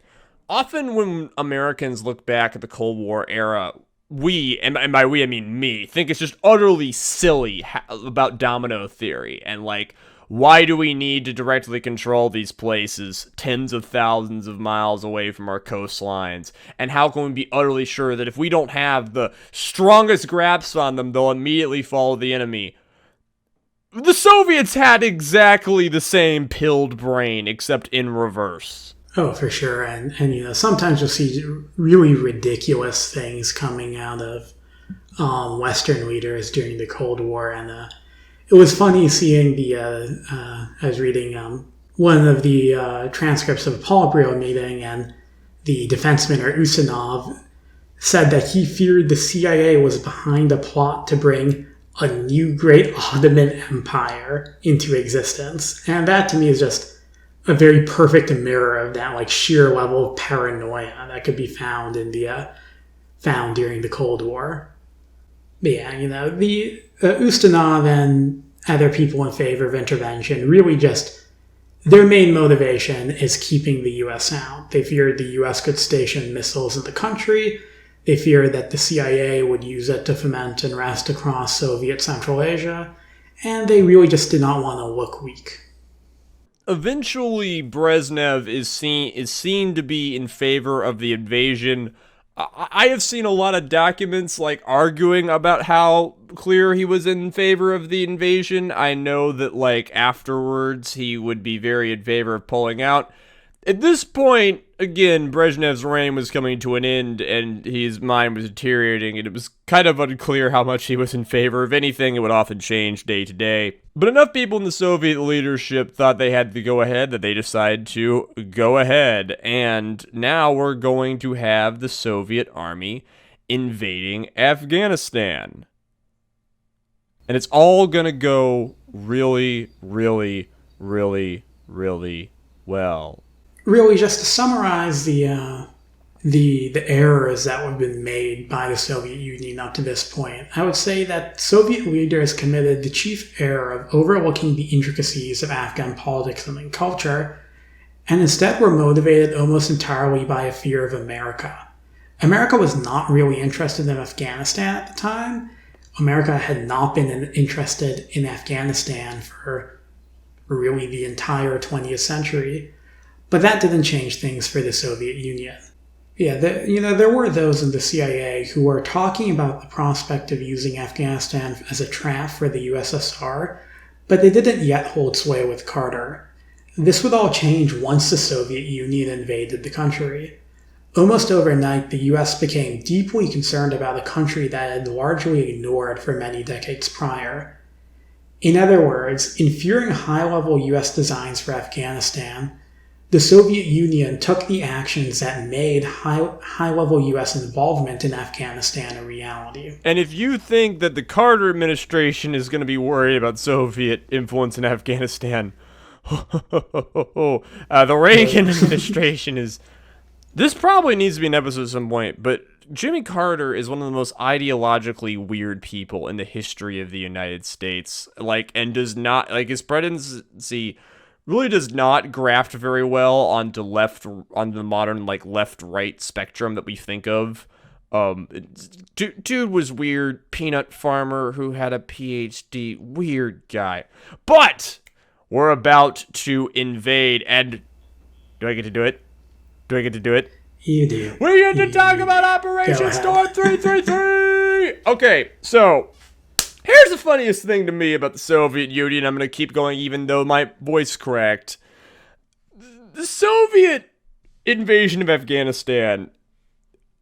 Often when Americans look back at the Cold War era, we, and by we I mean me, think it's just utterly silly about domino theory and like, why do we need to directly control these places tens of thousands of miles away from our coastlines? And how can we be utterly sure that if we don't have the strongest grasp on them, they'll immediately follow the enemy? The Soviets had exactly the same pilled brain, except in reverse. Oh, for sure. And sometimes you'll see really ridiculous things coming out of Western leaders during the Cold War. And it was funny seeing I was reading one of the transcripts of a Politburo meeting, and the defense minister Ustinov said that he feared the CIA was behind a plot to bring a new great Ottoman Empire into existence. And that to me is just a very perfect mirror of that like sheer level of paranoia that could be found found during the Cold War. But yeah, the Ustinov and other people in favor of intervention really just, their main motivation is keeping the U.S. out. They feared the U.S. could station missiles in the country. They feared that the CIA would use it to foment unrest across Soviet Central Asia. And they really just did not want to look weak. Eventually, Brezhnev is seen to be in favor of the invasion. I have seen a lot of documents like arguing about how clear he was in favor of the invasion. I know that like afterwards he would be very in favor of pulling out. At this point, again, Brezhnev's reign was coming to an end and his mind was deteriorating, and it was kind of unclear how much he was in favor. If anything, it would often change day to day. But enough people in the Soviet leadership thought they had to go ahead that they decided to go ahead. And now we're going to have the Soviet army invading Afghanistan. And it's all going to go really, really, really, really well. Really, just to summarize the errors that have been made by the Soviet Union up to this point, I would say that Soviet leaders committed the chief error of overlooking the intricacies of Afghan politics and culture, and instead were motivated almost entirely by a fear of America. America was not really interested in Afghanistan at the time. America had not been interested in Afghanistan for really the entire 20th century. But that didn't change things for the Soviet Union. Yeah, there were those in the CIA who were talking about the prospect of using Afghanistan as a trap for the USSR, but they didn't yet hold sway with Carter. This would all change once the Soviet Union invaded the country. Almost overnight, the US became deeply concerned about a country that had largely ignored for many decades prior. In other words, in fearing high-level US designs for Afghanistan, the Soviet Union took the actions that made high-level U.S. involvement in Afghanistan a reality. And if you think that the Carter administration is going to be worried about Soviet influence in Afghanistan, the Reagan administration is... This probably needs to be an episode at some point, but Jimmy Carter is one of the most ideologically weird people in the history of the United States. Like, and does not, like, his presidency really does not graft very well on the modern, like, left-right spectrum that we think of. Dude was weird. Peanut farmer who had a PhD. Weird guy. But we're about to invade, and do I get to do it? Do I get to do it? You do. We get to talk about Operation Storm 333! Okay, so here's the funniest thing to me about the Soviet Union. I'm going to keep going even though my voice cracked. The Soviet invasion of Afghanistan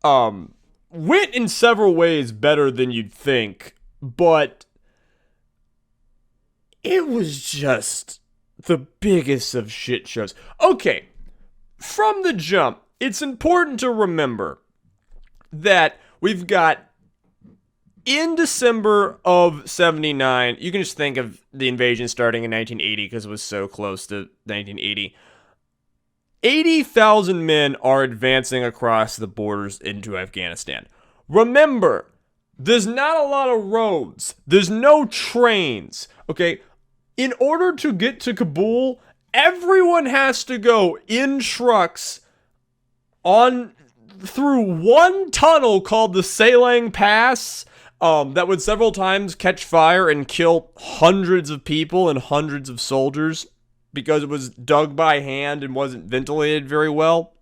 went in several ways better than you'd think, but it was just the biggest of shit shows. Okay, from the jump, it's important to remember that we've got, in December of 79, you can just think of the invasion starting in 1980 because it was so close to 1980. 80,000 men are advancing across the borders into Afghanistan. Remember, there's not a lot of roads. There's no trains. Okay, in order to get to Kabul, everyone has to go in trucks through one tunnel called the Salang Pass that would several times catch fire and kill hundreds of people and hundreds of soldiers because it was dug by hand and wasn't ventilated very well.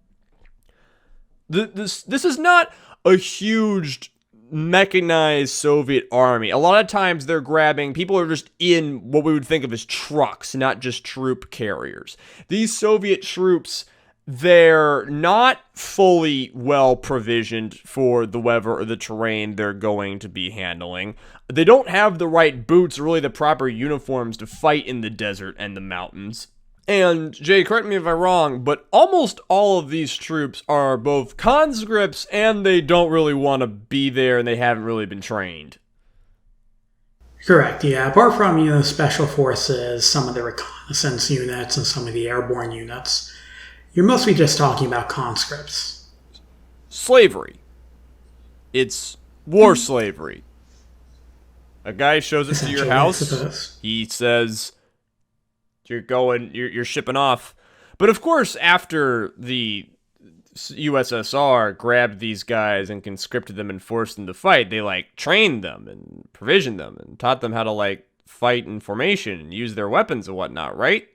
This is not a huge mechanized Soviet army. A lot of times they're grabbing, people are just in what we would think of as trucks, not just troop carriers. These Soviet troops, they're not fully well provisioned for the weather or the terrain they're going to be handling. They don't have the right boots or really the proper uniforms to fight in the desert and the mountains. And, Jay, correct me if I'm wrong, but almost all of these troops are both conscripts and they don't really want to be there and they haven't really been trained. Correct, yeah. Apart from, special forces, some of the reconnaissance units, and some of the airborne units, you're mostly just talking about conscripts. Slavery. It's war slavery. A guy shows up to your house. He says, you're shipping off. But of course, after the USSR grabbed these guys and conscripted them and forced them to fight, they trained them and provisioned them and taught them how to fight in formation and use their weapons and whatnot, right?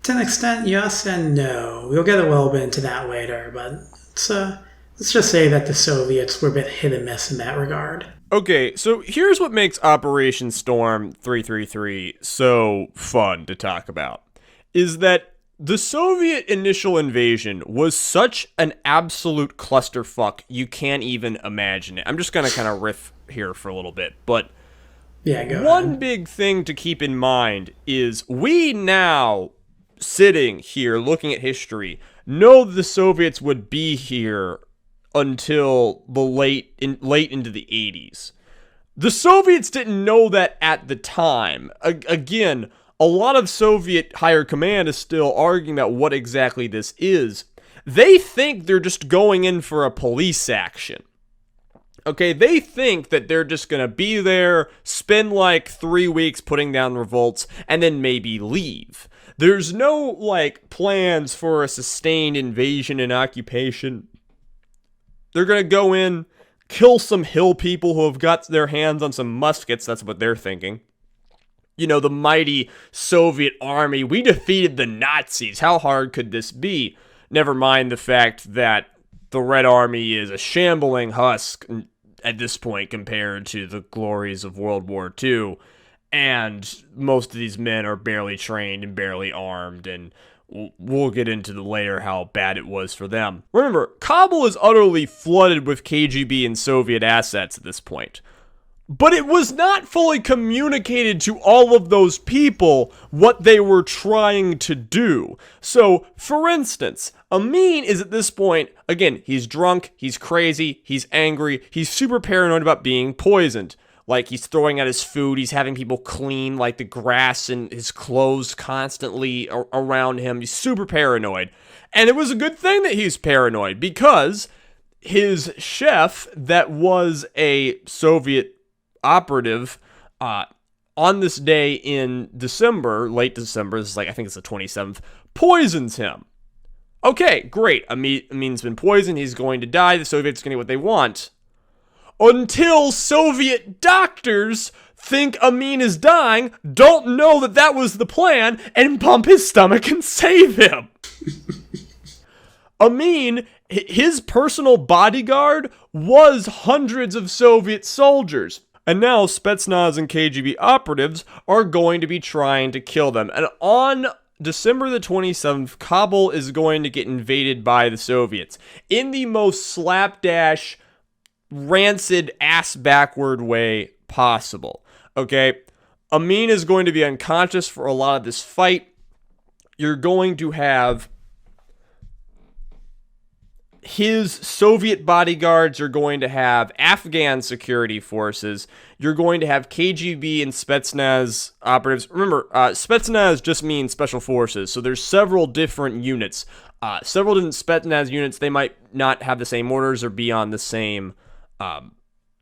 To an extent, yes and no. We'll get a little bit into that later, but let's just say that the Soviets were a bit hit and miss in that regard. Okay, so here's what makes Operation Storm 333 so fun to talk about, is that the Soviet initial invasion was such an absolute clusterfuck, you can't even imagine it. I'm just going to kind of riff here for a little bit, but yeah, go one ahead. big thing to keep in mind is we now, sitting here looking at history, know the Soviets would be here until the late into the 80s. The Soviets didn't know that at the time. Again, a lot of Soviet higher command is still arguing about what exactly this is. They think they're just going in for a police action. Okay, they think that they're just going to be there, spend 3 weeks putting down revolts, and then maybe leave. There's no, plans for a sustained invasion and occupation. They're going to go in, kill some hill people who have got their hands on some muskets. That's what they're thinking. The mighty Soviet army. We defeated the Nazis. How hard could this be? Never mind the fact that the Red Army is a shambling husk at this point compared to the glories of World War II. And most of these men are barely trained and barely armed, and we'll get into later how bad it was for them. Remember, Kabul is utterly flooded with KGB and Soviet assets at this point. But it was not fully communicated to all of those people what they were trying to do. So, for instance, Amin is at this point, again, he's drunk, he's crazy, he's angry, he's super paranoid about being poisoned. Like, he's throwing out his food. He's having people clean, like, the grass and his clothes constantly around him. He's super paranoid. And it was a good thing that he's paranoid, because his chef, that was a Soviet operative, on this day in December, late December, this is like, I think it's the 27th, poisons him. Okay, great. Amin's been poisoned. He's going to die. The Soviets are going to get what they want. Until Soviet doctors think Amin is dying, don't know that that was the plan, and pump his stomach and save him. Amin, his personal bodyguard, was hundreds of Soviet soldiers. And now Spetsnaz and KGB operatives are going to be trying to kill them. And on December the 27th, Kabul is going to get invaded by the Soviets in the most slapdash, rancid, ass-backward way possible. Okay? Amin is going to be unconscious for a lot of this fight. You're going to have his Soviet bodyguards, are going to have Afghan security forces. You're going to have KGB and Spetsnaz operatives. Remember, Spetsnaz just means special forces, so there's several different units. Several different Spetsnaz units. They might not have the same orders or be on the same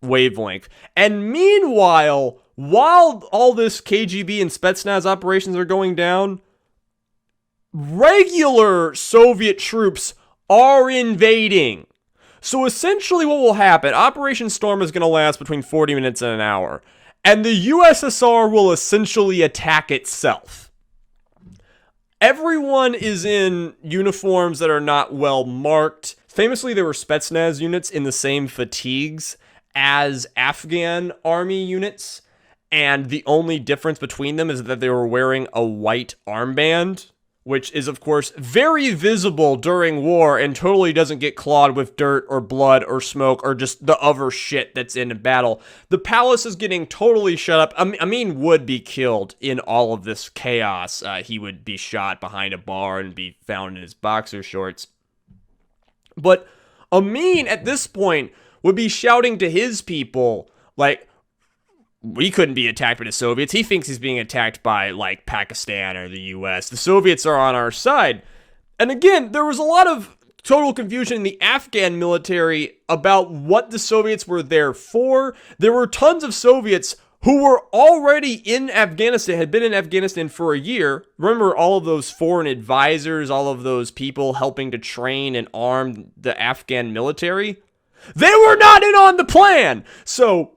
wavelength. And meanwhile, while all this KGB and Spetsnaz operations are going down, regular Soviet troops are invading. So essentially what will happen, Operation Storm is going to last between 40 minutes and an hour, and the USSR will essentially attack itself. Everyone is in uniforms that are not well marked. Famously, there were Spetsnaz units in the same fatigues as Afghan army units, and the only difference between them is that they were wearing a white armband, which is, of course, very visible during war and totally doesn't get clawed with dirt or blood or smoke or just the other shit that's in a battle. The palace is getting totally shut up. Amin would be killed in all of this chaos. He would be shot behind a bar and be found in his boxer shorts. But Amin, at this point, would be shouting to his people, like, we couldn't be attacked by the Soviets. He thinks he's being attacked by, like, Pakistan or the US. The Soviets are on our side. And again, there was a lot of total confusion in the Afghan military about what the Soviets were there for. There were tons of Soviets who were already in Afghanistan, had been in Afghanistan for a year. Remember all of those foreign advisors, all of those people helping to train and arm the Afghan military? They were not in on the plan! So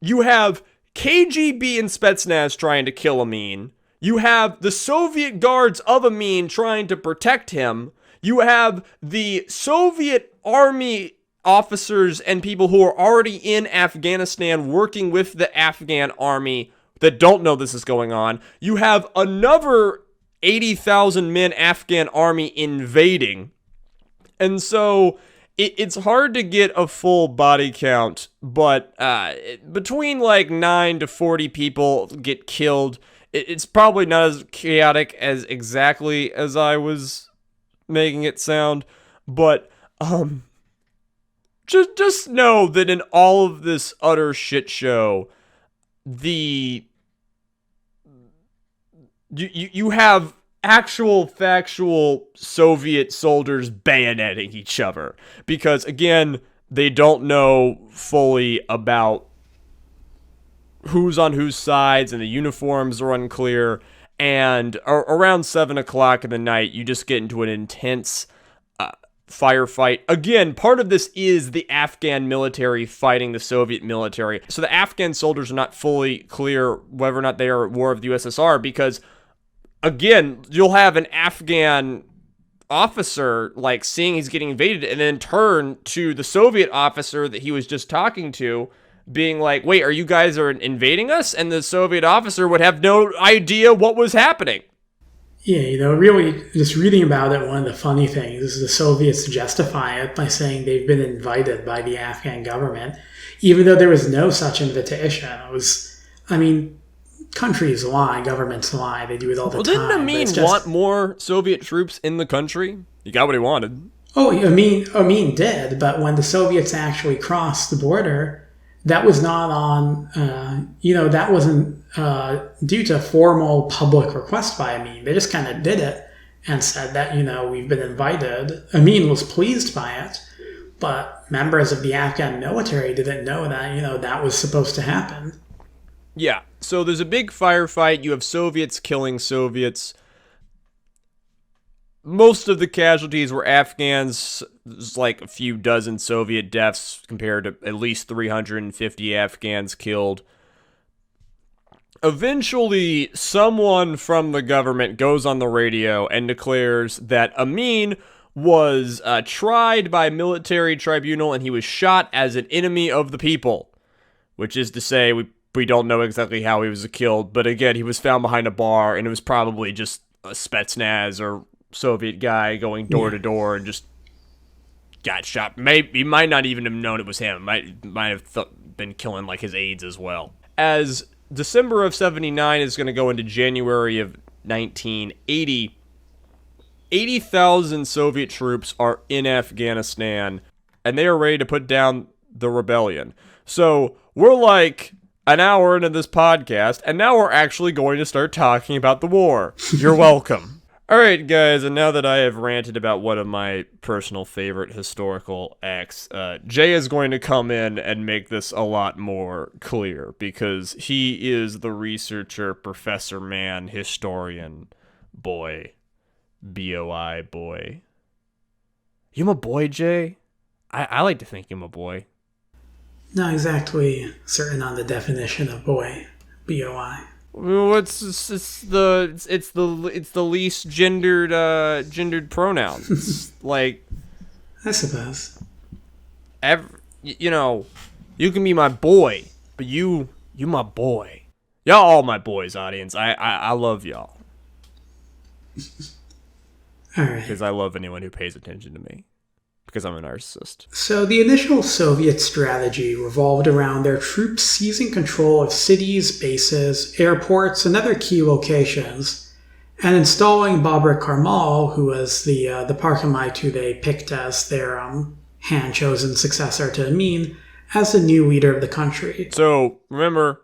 you have KGB and Spetsnaz trying to kill Amin. You have the Soviet guards of Amin trying to protect him. You have the Soviet army officers and people who are already in Afghanistan working with the Afghan army that don't know this is going on. You have another 80,000 men Afghan army invading. And so it's hard to get a full body count, but between like 9 to 40 people get killed. It's probably not as chaotic as exactly as I was making it sound, but just know that in all of this utter shit show, you have actual factual Soviet soldiers bayoneting each other, because again, they don't know fully about who's on whose sides, and the uniforms are unclear. And around 7 o'clock in the night, you just get into an intense firefight. Again, part of this is the Afghan military fighting the Soviet military. So the Afghan soldiers are not fully clear whether or not they are at war with the USSR, because again, you'll have an Afghan officer, like, seeing he's getting invaded and then turn to the Soviet officer that he was just talking to, being like, wait, are you guys invading us? And the Soviet officer would have no idea what was happening. Yeah, really, just reading about it, one of the funny things is the Soviets justify it by saying they've been invited by the Afghan government, even though there was no such invitation. It was, countries lie, governments lie, they do it all the time. Well, didn't Amin want more Soviet troops in the country? He got what he wanted. Oh, Amin did, but when the Soviets actually crossed the border, that was not on, that wasn't due to formal public request by Amin. They just kind of did it and said that, we've been invited. Amin was pleased by it, but members of the Afghan military didn't know that, that was supposed to happen. Yeah, so there's a big firefight. You have Soviets killing Soviets. Most of the casualties were Afghans. There's like a few dozen Soviet deaths compared to at least 350 Afghans killed. Eventually, someone from the government goes on the radio and declares that Amin was tried by military tribunal and he was shot as an enemy of the people. Which is to say, we don't know exactly how he was killed, but again, he was found behind a bar and it was probably just a Spetsnaz or Soviet guy going door to door and just got shot. Maybe he might not even have known it was him. Might have been killing like his aides as well. As December of 79 is going to go into January of 1980, 80,000 Soviet troops are in Afghanistan and they are ready to put down the rebellion. So we're like an hour into this podcast and now we're actually going to start talking about the war. You're welcome. Alright guys, and now that I have ranted about one of my personal favorite historical acts, Jay is going to come in and make this a lot more clear, because he is the researcher, professor man, historian, boy. B-O-I, boy. You my boy, Jay? I like to think you're my boy. Not exactly certain on the definition of boy, B-O-I. Well, it's the least gendered pronouns. It's like, I suppose. You can be my boy, but you my boy. Y'all all my boys, audience. I love y'all. All right. Because I love anyone who pays attention to me. Because I'm a narcissist. So the initial Soviet strategy revolved around their troops seizing control of cities, bases, airports, and other key locations, and installing Babur Karmal, who was the Parkamite who they picked as their hand-chosen successor to Amin, as the new leader of the country. So remember,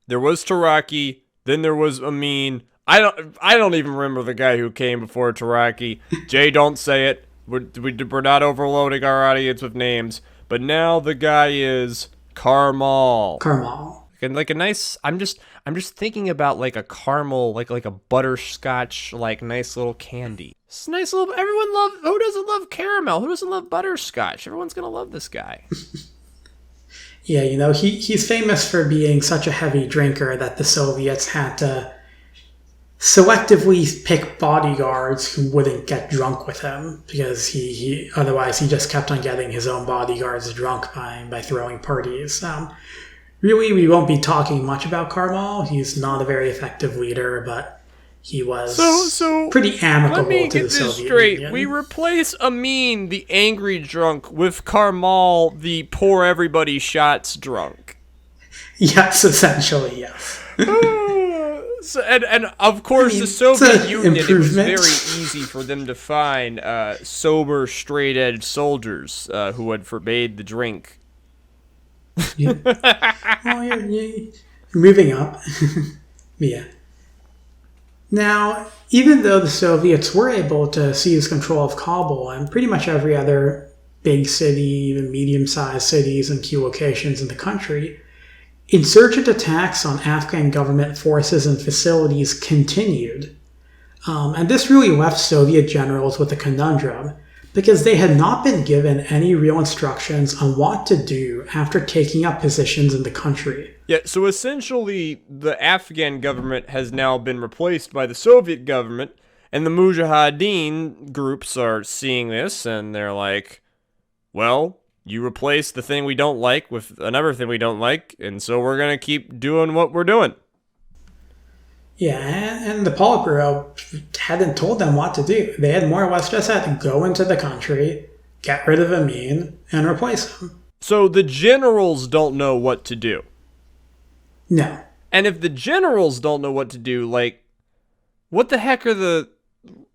there was Taraki, then there was Amin. I don't even remember the guy who came before Taraki. Jay, don't say it. We're not overloading our audience with names, but now the guy is Karmal. Karmal. And like a nice, I'm just thinking about like a caramel, like a butterscotch, like nice little candy. It's a nice little. Who doesn't love caramel? Who doesn't love butterscotch? Everyone's gonna love this guy. Yeah, he's famous for being such a heavy drinker that the Soviets had to selectively pick bodyguards who wouldn't get drunk with him, because he otherwise he just kept on getting his own bodyguards drunk by throwing parties. Really, we won't be talking much about Karmal. He's not a very effective leader, but he was pretty amicable to the Soviet Union. We replace Amin, the angry drunk, with Karmal, the pour everybody shots drunk. Yes, essentially, yes. So, and of course, the Soviet Union, it was very easy for them to find sober, straight-edged soldiers who had forbade the drink. Yeah. Well, you're moving up. Yeah. Now, even though the Soviets were able to seize control of Kabul and pretty much every other big city, even medium-sized cities and key locations in the country, insurgent attacks on Afghan government forces and facilities continued. And this really left Soviet generals with a conundrum, because they had not been given any real instructions on what to do after taking up positions in the country. Yeah, so essentially, the Afghan government has now been replaced by the Soviet government, and the Mujahadeen groups are seeing this, and they're like, well, you replace the thing we don't like with another thing we don't like, and so we're going to keep doing what we're doing. Yeah, and the Politburo hadn't told them what to do. They had more or less just had to go into the country, get rid of Amin, and replace him. So the generals don't know what to do. No. And if the generals don't know what to do, like, what the heck are the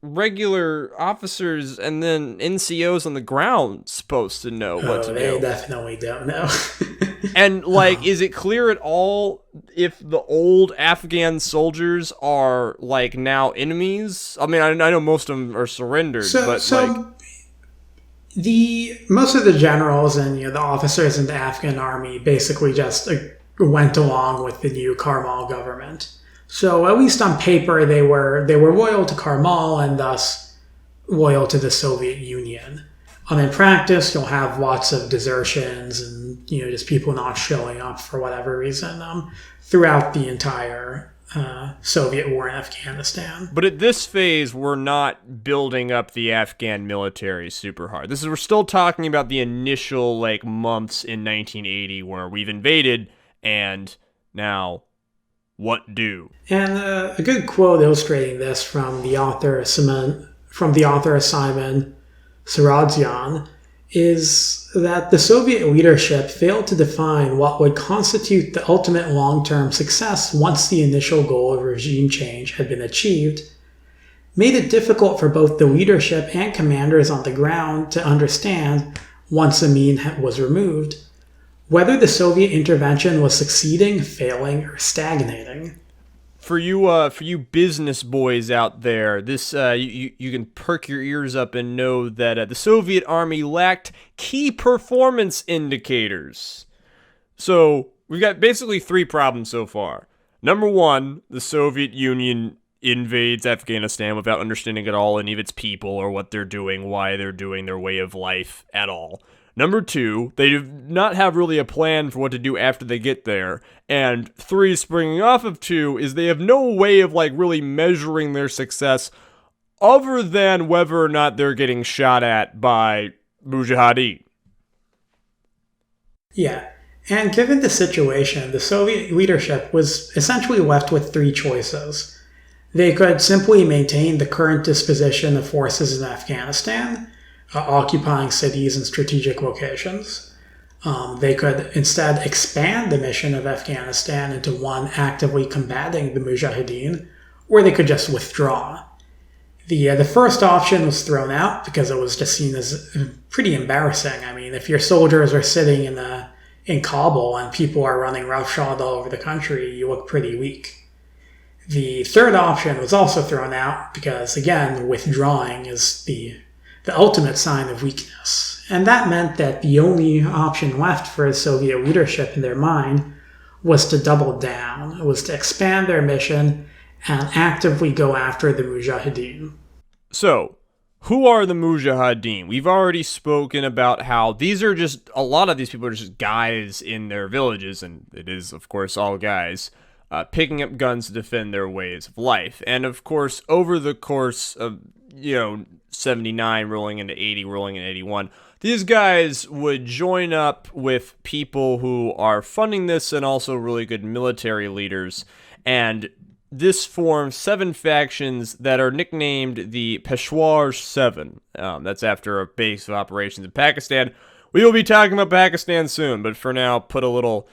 regular officers and then NCOs on the ground supposed to know what to do? They definitely don't know. And, like, is it clear at all if the old Afghan soldiers are, like, now enemies? I mean, I know most of them are surrendered, the most of the generals and the officers in the Afghan army basically just went along with the new Karmal government. So at least on paper, they were loyal to Karmal and thus loyal to the Soviet Union. In practice, you'll have lots of desertions and just people not showing up for whatever reason throughout the entire Soviet war in Afghanistan. But at this phase, we're not building up the Afghan military super hard. We're still talking about the initial months in 1980 where we've invaded, and now what do? And a good quote illustrating this from the author Simon Saradzian is that the Soviet leadership failed to define what would constitute the ultimate long-term success once the initial goal of regime change had been achieved, made it difficult for both the leadership and commanders on the ground to understand, once Amin was removed, whether the Soviet intervention was succeeding, failing, or stagnating. For you business boys out there, this you can perk your ears up and know that the Soviet army lacked key performance indicators. So we've got basically 3 problems so far. Number 1, the Soviet Union invades Afghanistan without understanding at all any of its people or what they're doing, why they're doing, their way of life at all. Number 2, they do not have really a plan for what to do after they get there. And 3, springing off of 2, is they have no way of really measuring their success other than whether or not they're getting shot at by Mujahadeen. Yeah, and given the situation, the Soviet leadership was essentially left with 3 choices. They could simply maintain the current disposition of forces in Afghanistan, occupying cities and strategic locations. They could instead expand the mission of Afghanistan into one actively combating the Mujahideen, or they could just withdraw. The first option was thrown out because it was just seen as pretty embarrassing. I mean, if your soldiers are sitting in Kabul and people are running roughshod all over the country, you look pretty weak. The third option was also thrown out because, again, withdrawing is the ultimate sign of weakness. And that meant that the only option left for the Soviet leadership in their mind was to double down. It was to expand their mission and actively go after the Mujahideen. So, who are the Mujahadeen? We've already spoken about how a lot of these people are just guys in their villages, and it is, of course, all guys, picking up guns to defend their ways of life. And, of course, over the course of, 79 rolling into 80, rolling into 81, these guys would join up with people who are funding this and also really good military leaders. And this forms 7 factions that are nicknamed the Peshwar Seven. That's after a base of operations in Pakistan. We will be talking about Pakistan soon, but for now, put a little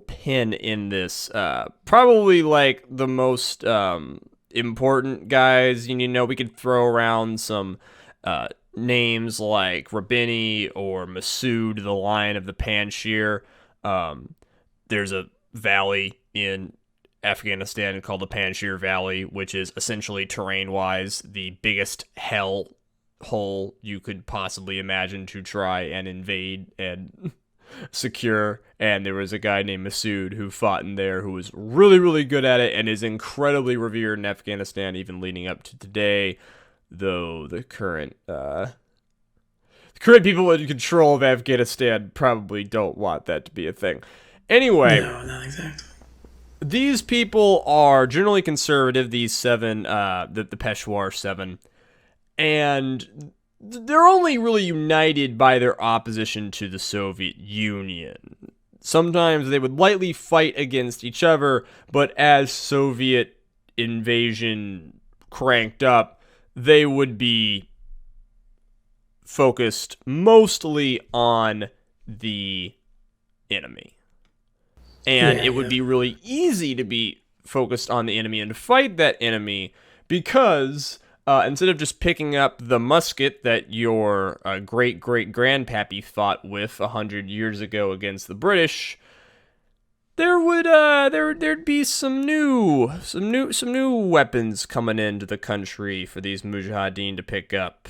pin in this. Probably the most important guys. We could throw around some names like Rabini or Masood, the Lion of the Panjshir. There's a valley in Afghanistan called the Panjshir Valley, which is essentially terrain-wise the biggest hell hole you could possibly imagine to try and invade and secure. And there was a guy named Masood who fought in there who was really, really good at it and is incredibly revered in Afghanistan even leading up to today, though the current people in control of Afghanistan probably don't want that to be a thing. Anyway, No, not exactly. These people are generally conservative, these 7, the Peshwar 7, and they're only really united by their opposition to the Soviet Union. Sometimes they would lightly fight against each other, but as Soviet invasion cranked up, they would be focused mostly on the enemy. And it would be really easy to be focused on the enemy and to fight that enemy because instead of just picking up the musket that your great-great-grandpappy fought with 100 years ago against the British, there'd be some new weapons coming into the country for these Mujahideen to pick up.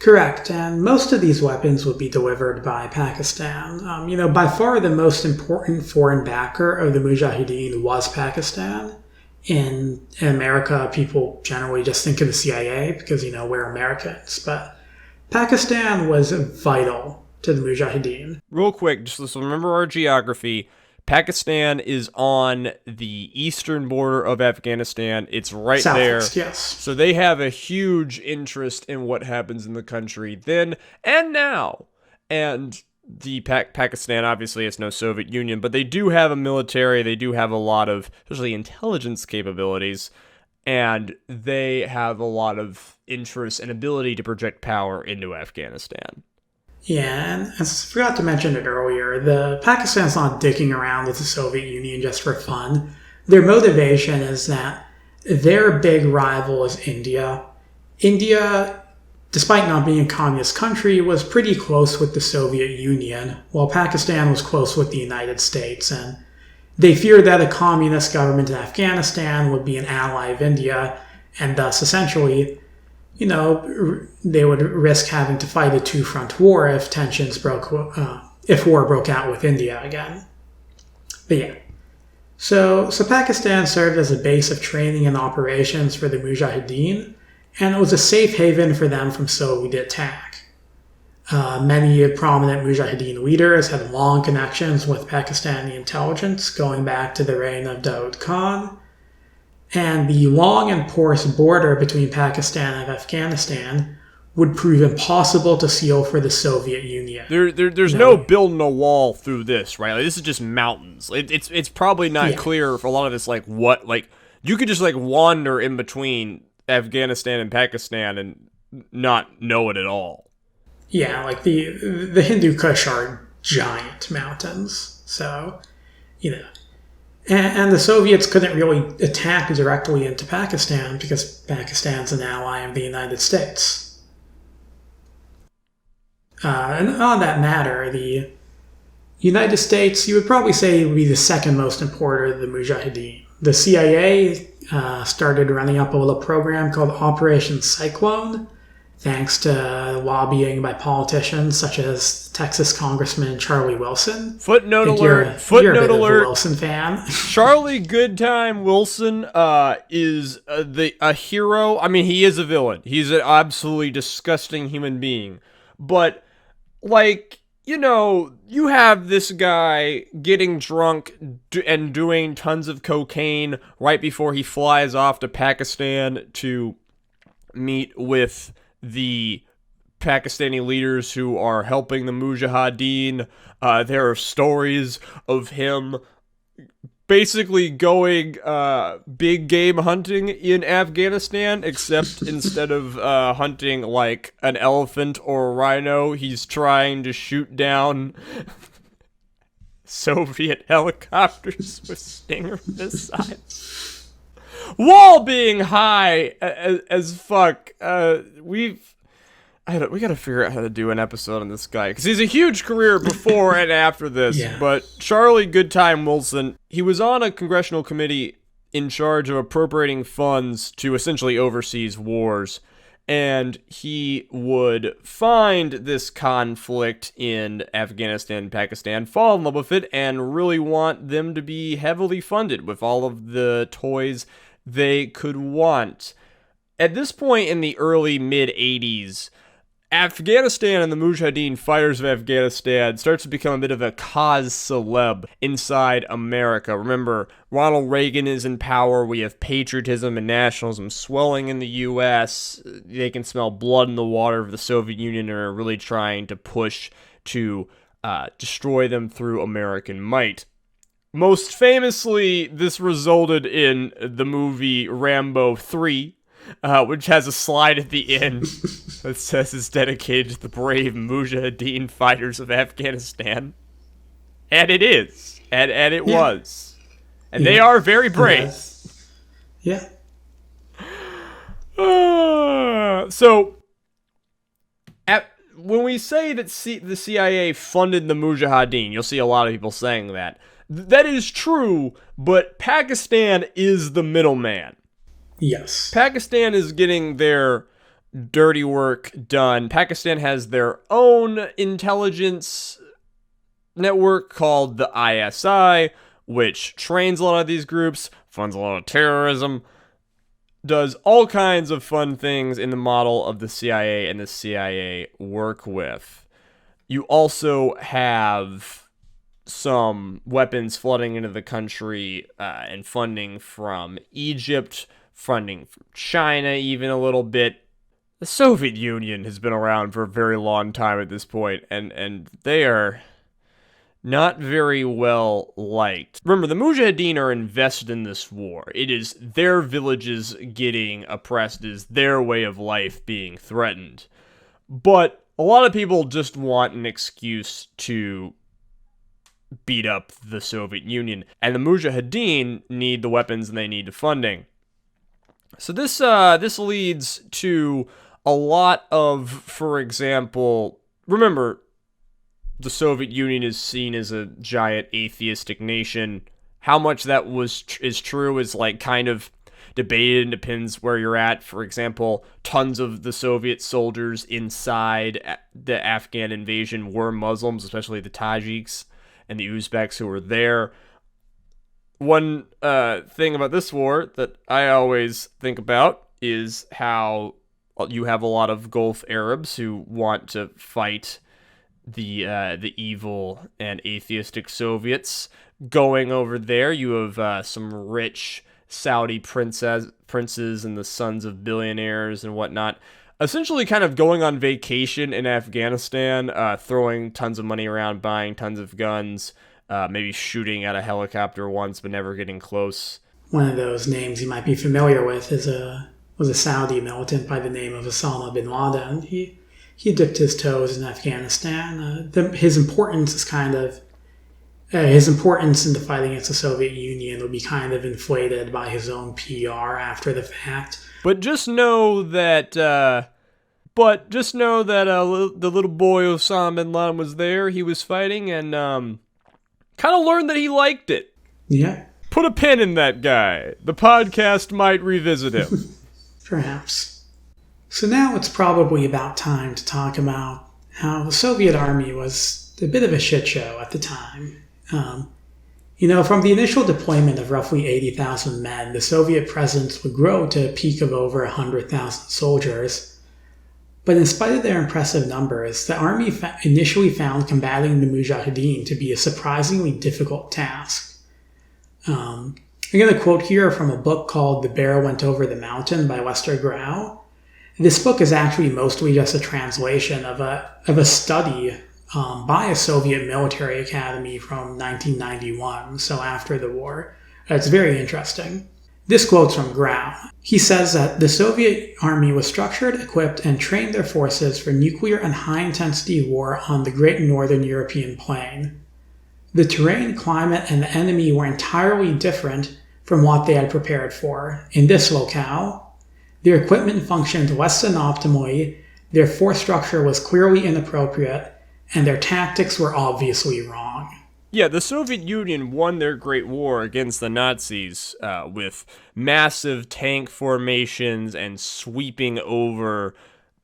Correct, and most of these weapons would be delivered by Pakistan. By far the most important foreign backer of the Mujahideen was Pakistan. In America, people generally just think of the CIA because, we're Americans, but Pakistan was vital to the Mujahideen. Real quick, just let's remember our geography. Pakistan is on the eastern border of Afghanistan. It's right Southeast, there. Yes. So they have a huge interest in what happens in the country then and now. And the Pakistan, obviously, it's no Soviet Union, but they do have a military. They do have a lot of, especially intelligence capabilities. And they have a lot of interest and ability to project power into Afghanistan. Yeah, and I forgot to mention it earlier, the Pakistan's not dicking around with the Soviet Union just for fun. Their motivation is that their big rival is India. India, despite not being a communist country, was pretty close with the Soviet Union, while Pakistan was close with the United States, and they feared that a communist government in Afghanistan would be an ally of India, and thus essentially they would risk having to fight a two-front war if if war broke out with India again. But yeah. So Pakistan served as a base of training and operations for the Mujahideen, and it was a safe haven for them from Soviet attack. Many prominent Mujahideen leaders had long connections with Pakistani intelligence going back to the reign of Daud Khan. And the long and porous border between Pakistan and Afghanistan would prove impossible to seal for the Soviet Union. There's no building a wall through this, right? Like, this is just mountains. It's probably not clear for a lot of this, you could just wander in between Afghanistan and Pakistan and not know it at all. Yeah, like the Hindu Kush are giant mountains, so And the Soviets couldn't really attack directly into Pakistan because Pakistan's an ally of the United States. And on that matter, the United States, you would probably say, would be the second most important of the Mujahideen. The CIA started running up a little program called Operation Cyclone, thanks to lobbying by politicians such as Texas Congressman Charlie Wilson. Footnote alert. You're a bit of a Wilson fan. Charlie Goodtime Wilson is a hero. I mean, he is a villain. He's an absolutely disgusting human being. But, you have this guy getting drunk and doing tons of cocaine right before he flies off to Pakistan to meet with the Pakistani leaders who are helping the Mujahideen. There are stories of him basically going big game hunting in Afghanistan, except instead of hunting like an elephant or a rhino, he's trying to shoot down Soviet helicopters with Stinger missiles. While being high as fuck. We gotta figure out how to do an episode on this guy, because he's a huge career before and after this. Yeah. But Charlie Goodtime Wilson, he was on a congressional committee in charge of appropriating funds to essentially overseas wars, and he would find this conflict in Afghanistan and Pakistan, fall in love with it, and really want them to be heavily funded with all of the toys they could want. At this point in the early mid-80s, Afghanistan and the Mujahideen fighters of Afghanistan starts to become a bit of a cause celeb inside America. Remember, Ronald Reagan is in power. We have patriotism and nationalism swelling in the U.S. They can smell blood in the water of the Soviet Union and are really trying to push to destroy them through American might. Most famously, this resulted in the movie Rambo 3, which has a slide at the end that says it's dedicated to the brave Mujahideen fighters of Afghanistan. And it is. And it was. And they are very brave. Yeah. So, when we say that the CIA funded the Mujahideen, you'll see a lot of people saying that. that is true, but Pakistan is the middleman. Yes. Pakistan is getting their dirty work done. Pakistan has their own intelligence network called the ISI, which trains a lot of these groups, funds a lot of terrorism, does all kinds of fun things in the model of the CIA and the CIA work with. You also have some weapons flooding into the country and funding from Egypt, funding from China even a little bit. The Soviet Union has been around for a very long time at this point, and they are not very well liked. Remember, the Mujahadeen are invested in this war. It is their villages getting oppressed. It is their way of life being threatened. But a lot of people just want an excuse to beat up the Soviet Union. And the Mujahadeen need the weapons and they need the funding. So this leads to a lot of, for example, remember, the Soviet Union is seen as a giant atheistic nation. How much that is true is like kind of debated and depends where you're at. For example, tons of the Soviet soldiers inside the Afghan invasion were Muslims, especially the Tajiks and the Uzbeks who were there. One thing about this war that I always think about is how you have a lot of Gulf Arabs who want to fight the evil and atheistic Soviets going over there. You have some rich Saudi princes and the sons of billionaires and whatnot, essentially kind of going on vacation in Afghanistan, throwing tons of money around, buying tons of guns, maybe shooting at a helicopter once but never getting close. One of those names you might be familiar with was a Saudi militant by the name of Osama bin Laden. He dipped his toes in Afghanistan. His importance is his importance in the fight against the Soviet Union will be kind of inflated by his own PR after the fact. But just know that the little boy Osama bin Laden was there. He was fighting and kind of learned that he liked it. Yeah. Put a pin in that guy. The podcast might revisit him. Perhaps. So now it's probably about time to talk about how the Soviet army was a bit of a shit show at the time. From the initial deployment of roughly 80,000 men, the Soviet presence would grow to a peak of over 100,000 soldiers. But in spite of their impressive numbers, the army initially found combating the Mujahadeen to be a surprisingly difficult task. I'm going to quote here from a book called The Bear Went Over the Mountain by Lester Grau. This book is actually mostly just a translation of a study by a Soviet military academy from 1991, so after the war. It's very interesting. This quote's from Grau. He says that the Soviet army was structured, equipped, and trained their forces for nuclear and high-intensity war on the great northern European plain. The terrain, climate, and the enemy were entirely different from what they had prepared for. In this locale, their equipment functioned less than optimally, their force structure was clearly inappropriate, and their tactics were obviously wrong. Yeah, the Soviet Union won their Great War against the Nazis with massive tank formations and sweeping over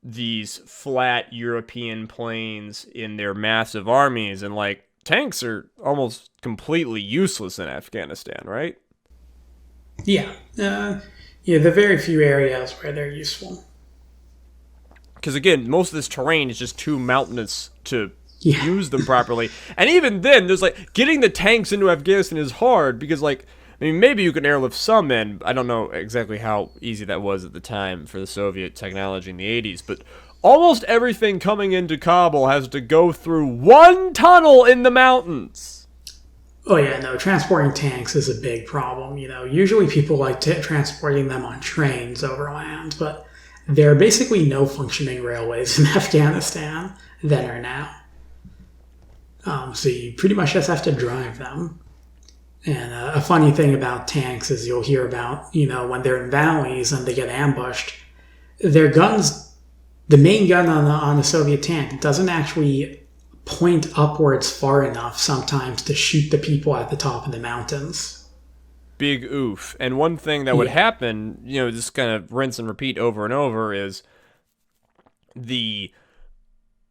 these flat European plains in their massive armies. And, tanks are almost completely useless in Afghanistan, right? Yeah. The very few areas where they're useful. Because, again, most of this terrain is just too mountainous to use them properly. And even then, there's, getting the tanks into Afghanistan is hard because, maybe you can airlift some in. I don't know exactly how easy that was at the time for the Soviet technology in the 80s, but almost everything coming into Kabul has to go through one tunnel in the mountains. Oh yeah, no, transporting tanks is a big problem. Usually people like transporting them on trains over land, but there are basically no functioning railways in Afghanistan then or now. So you pretty much just have to drive them. And a funny thing about tanks is you'll hear about, when they're in valleys and they get ambushed, their guns, the main gun on the Soviet tank doesn't actually point upwards far enough sometimes to shoot the people at the top of the mountains. Big oof. And one thing that would happen, just kind of rinse and repeat over and over, is the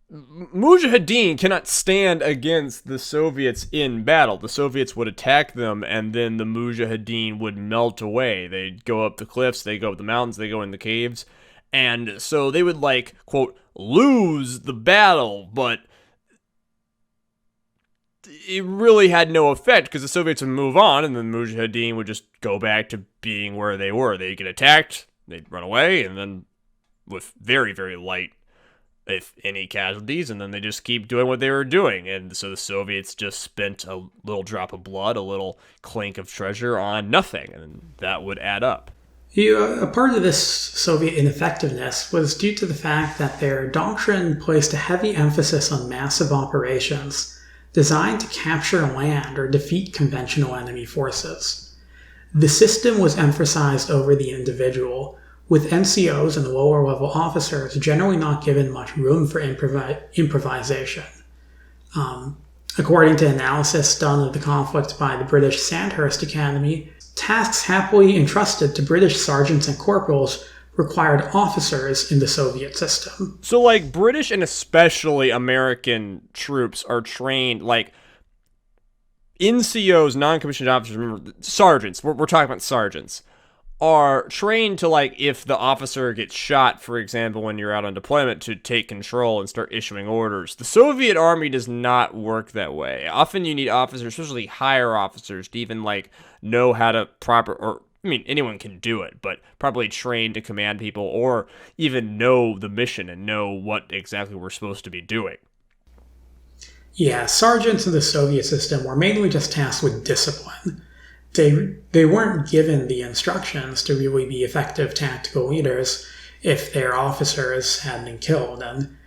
Mujahadeen cannot stand against the Soviets in battle. The Soviets would attack them, and then the Mujahadeen would melt away. They'd go up the cliffs, they go up the mountains, they go in the caves. And so they would, quote, lose the battle, but it really had no effect because the Soviets would move on, and then the Mujahadeen would just go back to being where they were. They'd get attacked, they'd run away, and then with very, very light, if any, casualties, and then they just keep doing what they were doing. And so the Soviets just spent a little drop of blood, a little clink of treasure on nothing, and that would add up. A part of this Soviet ineffectiveness was due to the fact that their doctrine placed a heavy emphasis on massive operations designed to capture land or defeat conventional enemy forces. The system was emphasized over the individual, with NCOs and lower-level officers generally not given much room for improvisation. According to analysis done of the conflict by the British Sandhurst Academy, tasks happily entrusted to British sergeants and corporals required officers in the Soviet system. So, British and especially American troops are trained, NCOs, non-commissioned officers, remember, sergeants, we're talking about sergeants, are trained to, if the officer gets shot, for example, when you're out on deployment, to take control and start issuing orders. The Soviet army does not work that way. Often you need officers, especially higher officers, to even, know how to anyone can do it, but probably trained to command people or even know the mission and know what exactly we're supposed to be doing. Yeah, sergeants in the Soviet system were mainly just tasked with discipline. They weren't given the instructions to really be effective tactical leaders if their officers had been killed, and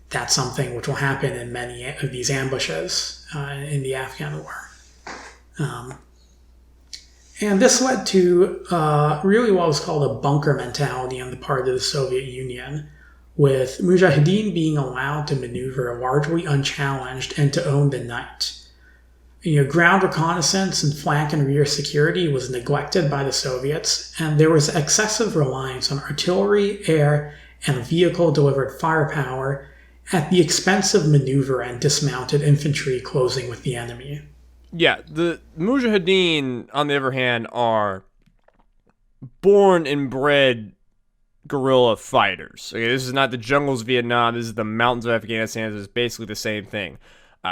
that's something which will happen in many of these ambushes in the Afghan War. And this led to really what was called a bunker mentality on the part of the Soviet Union, with Mujahideen being allowed to maneuver largely unchallenged and to own the night. Ground reconnaissance and flank and rear security was neglected by the Soviets, and there was excessive reliance on artillery, air, and vehicle-delivered firepower at the expense of maneuver and dismounted infantry closing with the enemy. Yeah, the Mujahideen, on the other hand, are born and bred guerrilla fighters. Okay, this is not the jungles of Vietnam, this is the mountains of Afghanistan, this is basically the same thing.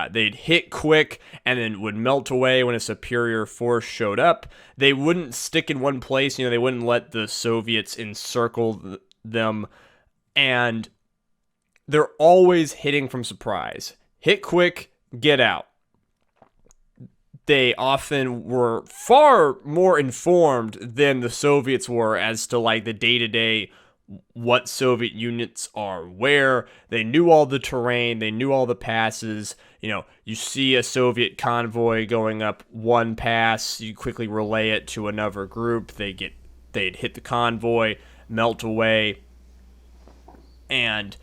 They'd hit quick and then would melt away when a superior force showed up. They wouldn't stick in one place. They wouldn't let the Soviets encircle them. And they're always hitting from surprise. Hit quick, get out. They often were far more informed than the Soviets were as to the day-to-day what Soviet units are where. They knew all the terrain, they knew all the passes. You see a Soviet convoy going up one pass, you quickly relay it to another group, they'd hit the convoy, melt away, and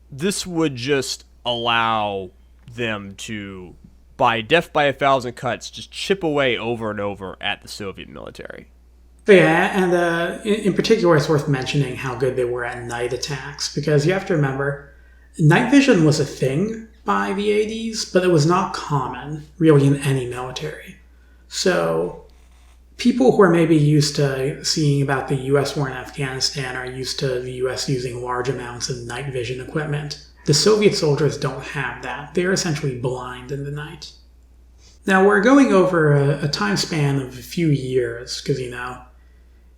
this would just allow them to, by death by 1,000 cuts, just chip away over and over at the Soviet military. Yeah, and in particular, it's worth mentioning how good they were at night attacks, because you have to remember, night vision was a thing by the 80s, but it was not common, really, in any military. So people who are maybe used to seeing about the U.S. war in Afghanistan are used to the U.S. using large amounts of night vision equipment. The Soviet soldiers don't have that. They're essentially blind in the night. Now, we're going over a time span of a few years, because,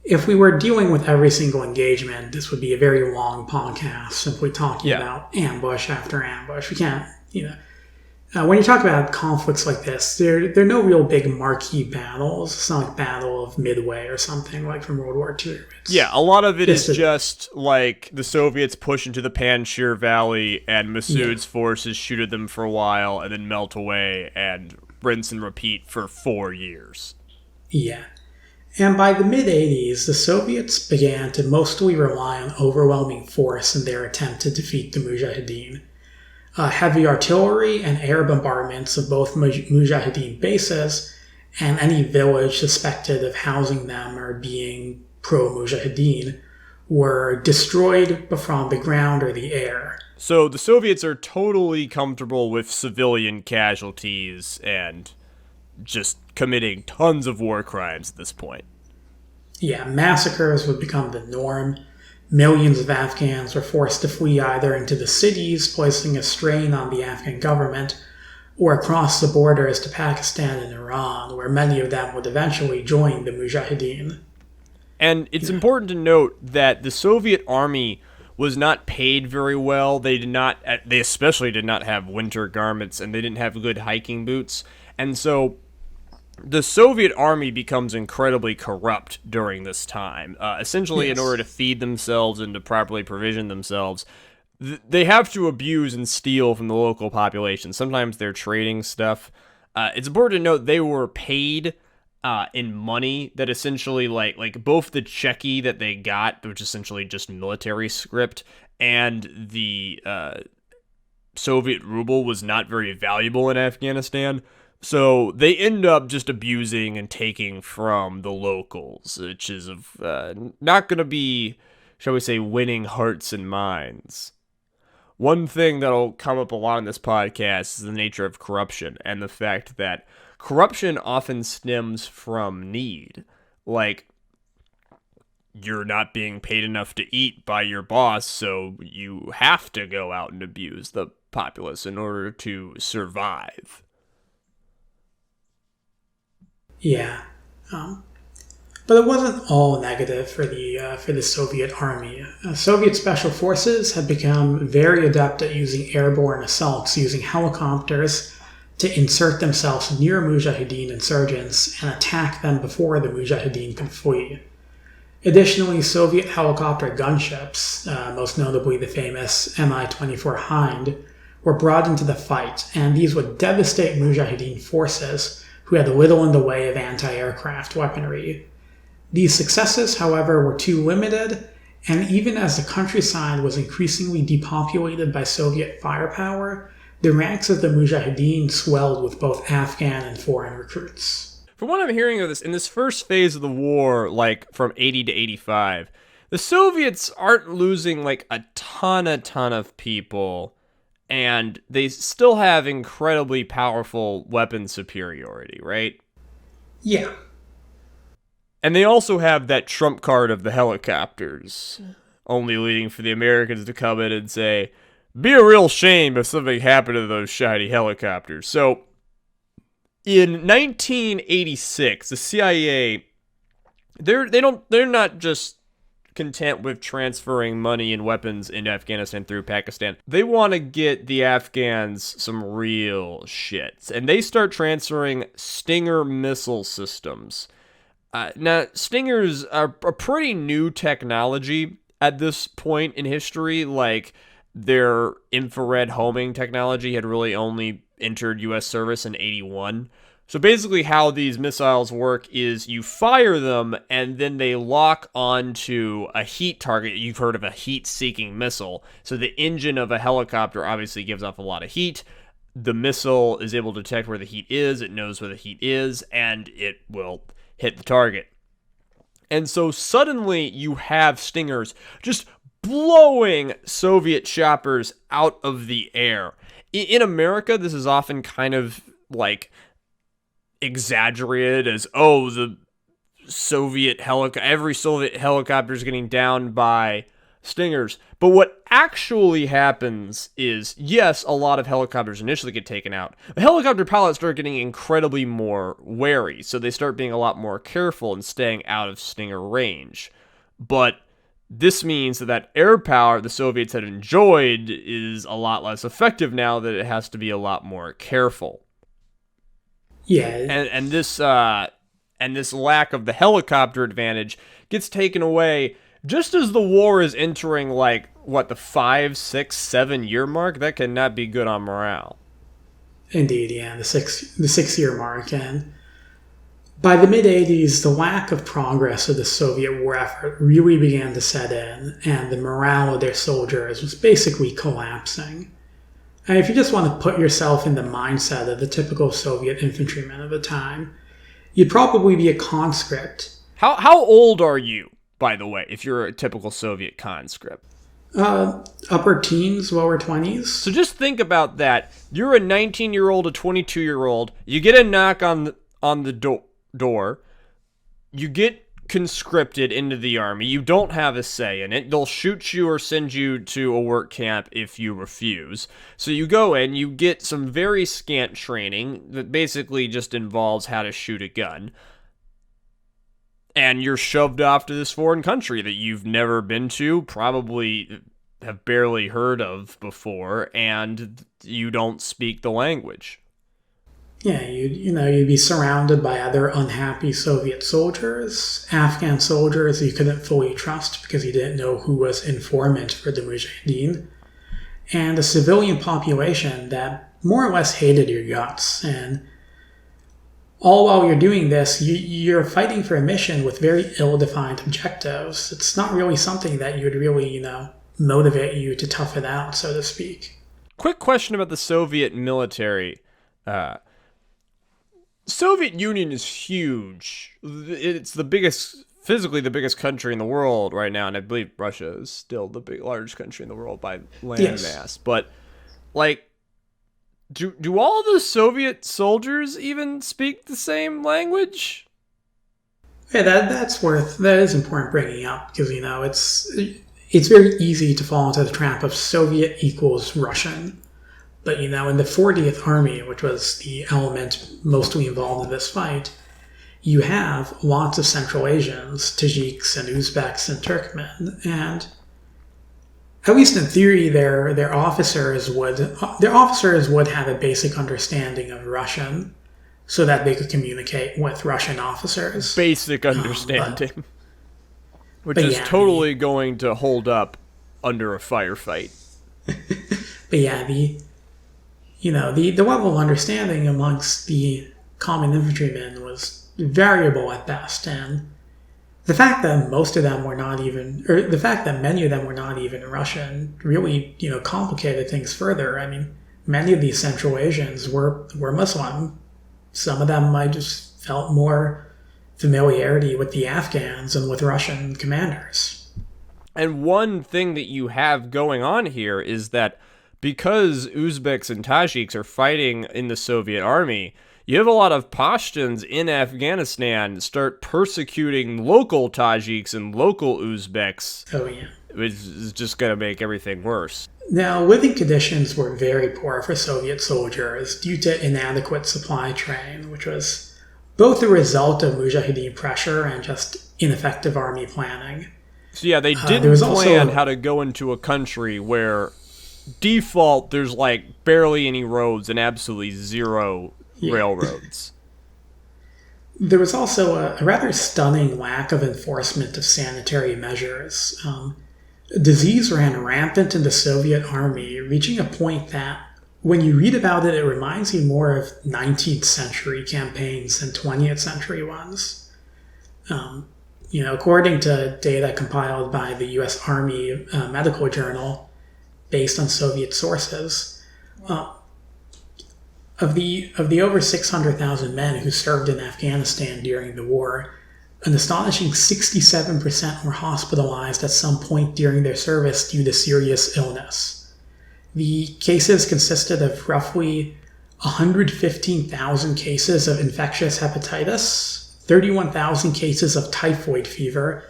if we were dealing with every single engagement, this would be a very long podcast simply talking about ambush after ambush. We can't, when you talk about conflicts like this, there are no real big marquee battles. It's not like Battle of Midway or something like from World War II. A lot of it is just the Soviets push into the Panjshir Valley and Massoud's forces shoot at them for a while and then melt away and rinse and repeat for 4 years. Yeah. And by the mid-80s, the Soviets began to mostly rely on overwhelming force in their attempt to defeat the Mujahideen. heavy artillery and air bombardments of both Mujahideen bases and any village suspected of housing them or being pro-Mujahideen were destroyed from the ground or the air. So the Soviets are totally comfortable with civilian casualties and just committing tons of war crimes at this point. Yeah, massacres would become the norm. Millions of Afghans were forced to flee either into the cities, placing a strain on the Afghan government, or across the borders to Pakistan and Iran, where many of them would eventually join the Mujahideen. And it's important to note that the Soviet army was not paid very well. They especially did not have winter garments, and they didn't have good hiking boots. And so the Soviet army becomes incredibly corrupt during this time. Essentially, Yes. in order to feed themselves and to properly provision themselves, they have to abuse and steal from the local population. Sometimes they're trading stuff. It's important to note they were paid in money that essentially, like both the Cheki that they got, which is essentially just military script, and the Soviet ruble was not very valuable in Afghanistan. So they end up just abusing and taking from the locals, which is not going to be, shall we say, winning hearts and minds. One thing that'll come up a lot in this podcast is the nature of corruption and the fact that corruption often stems from need. Like, you're not being paid enough to eat by your boss, so you have to go out and abuse the populace in order to survive. Yeah, but it wasn't all negative for the Soviet army. Soviet special forces had become very adept at using airborne assaults, using helicopters to insert themselves near Mujahideen insurgents and attack them before the Mujahideen could flee. Additionally, Soviet helicopter gunships, most notably the famous Mi-24 Hind, were brought into the fight, and these would devastate Mujahideen forces who had little in the way of anti-aircraft weaponry. These successes, however, were too limited, and even as the countryside was increasingly depopulated by Soviet firepower, the ranks of the Mujahideen swelled with both Afghan and foreign recruits. From what I'm hearing of this, in this first phase of the war, like from 80 to 85, the Soviets aren't losing like a ton of people, and they still have incredibly powerful weapon superiority, right? Yeah. And they also have that trump card of the helicopters, only waiting for the Americans to come in and say, be a real shame if something happened to those shiny helicopters. So, in 1986, the CIA, they're not just content with transferring money and weapons into Afghanistan through Pakistan. They want to get the Afghans some real shit. And they start transferring Stinger missile systems. Now, Stingers are a pretty new technology at this point in history. Like, their infrared homing technology had really only entered U.S. service in 81. So basically how these missiles work is you fire them and then they lock onto a heat target. You've heard of a heat-seeking missile. So the engine of a helicopter obviously gives off a lot of heat. The missile is able to detect where the heat is. It knows where the heat is, and it will hit the target. And so suddenly you have Stingers just blowing Soviet choppers out of the air. In America, this is often kind of like exaggerated as, oh, the every Soviet helicopter is getting downed by Stingers. But what actually happens is, yes, a lot of helicopters initially get taken out. The helicopter pilots start getting incredibly more wary, so they start being a lot more careful and staying out of Stinger range. But this means that air power the Soviets had enjoyed is a lot less effective now that it has to be a lot more careful. Yeah. And this lack of the helicopter advantage gets taken away just as the war is entering, like, what, the 5, 6, 7 year mark? That cannot be good on morale. Indeed, yeah, the 6 year mark. And by the mid-80s, the lack of progress of the Soviet war effort really began to set in, and the morale of their soldiers was basically collapsing. And if you just want to put yourself in the mindset of the typical Soviet infantryman of the time, you'd probably be a conscript. How old are you, by the way, if you're a typical Soviet conscript? Upper teens, lower 20s. So just think about that. You're a 19-year-old, a 22-year-old. You get a knock on the door. You get conscripted into the army. You don't have a say in it. They'll shoot you or send you to a work camp if you refuse. So you go in, you get some very scant training that basically just involves how to shoot a gun. And you're shoved off to this foreign country that you've never been to, probably have barely heard of before, and you don't speak the language. Yeah, you'd be surrounded by other unhappy Soviet soldiers, Afghan soldiers you couldn't fully trust because you didn't know who was informant for the Mujahadeen, and a civilian population that more or less hated your guts. And all while you're doing this, you're fighting for a mission with very ill-defined objectives. It's not really something that you would really, motivate you to tough it out, so to speak. Quick question about the Soviet military. Soviet Union is huge. It's physically the biggest country in the world right now, and I believe Russia is still the largest country in the world by land mass. But, do all of the Soviet soldiers even speak the same language? Yeah, that is important bringing up because it's very easy to fall into the trap of Soviet equals Russian. But, in the 40th Army, which was the element mostly involved in this fight, you have lots of Central Asians, Tajiks and Uzbeks and Turkmen, and at least in theory, their officers would have a basic understanding of Russian so that they could communicate with Russian officers. Basic understanding. Which is totally going to hold up under a firefight. But yeah, the level of understanding amongst the common infantrymen was variable at best, and the fact that many of them were not even Russian really, complicated things further. I mean, many of these Central Asians were Muslim. Some of them might just felt more familiarity with the Afghans and with Russian commanders. And one thing that you have going on here is that because Uzbeks and Tajiks are fighting in the Soviet army, you have a lot of Pashtuns in Afghanistan start persecuting local Tajiks and local Uzbeks. Oh, yeah. Which is just going to make everything worse. Now, living conditions were very poor for Soviet soldiers due to inadequate supply chain, which was both a result of Mujahideen pressure and just ineffective army planning. So yeah, they didn't plan how to go into a country where default there's barely any roads and absolutely zero railroads. There was also a rather stunning lack of enforcement of sanitary measures. Disease ran rampant in the Soviet army, reaching a point that when you read about it, it reminds you more of 19th century campaigns than 20th century ones. According to data compiled by the U.S. Army Medical Journal, based on Soviet sources, of the over 600,000 men who served in Afghanistan during the war, an astonishing 67% were hospitalized at some point during their service due to serious illness. The cases consisted of roughly 115,000 cases of infectious hepatitis, 31,000 cases of typhoid fever,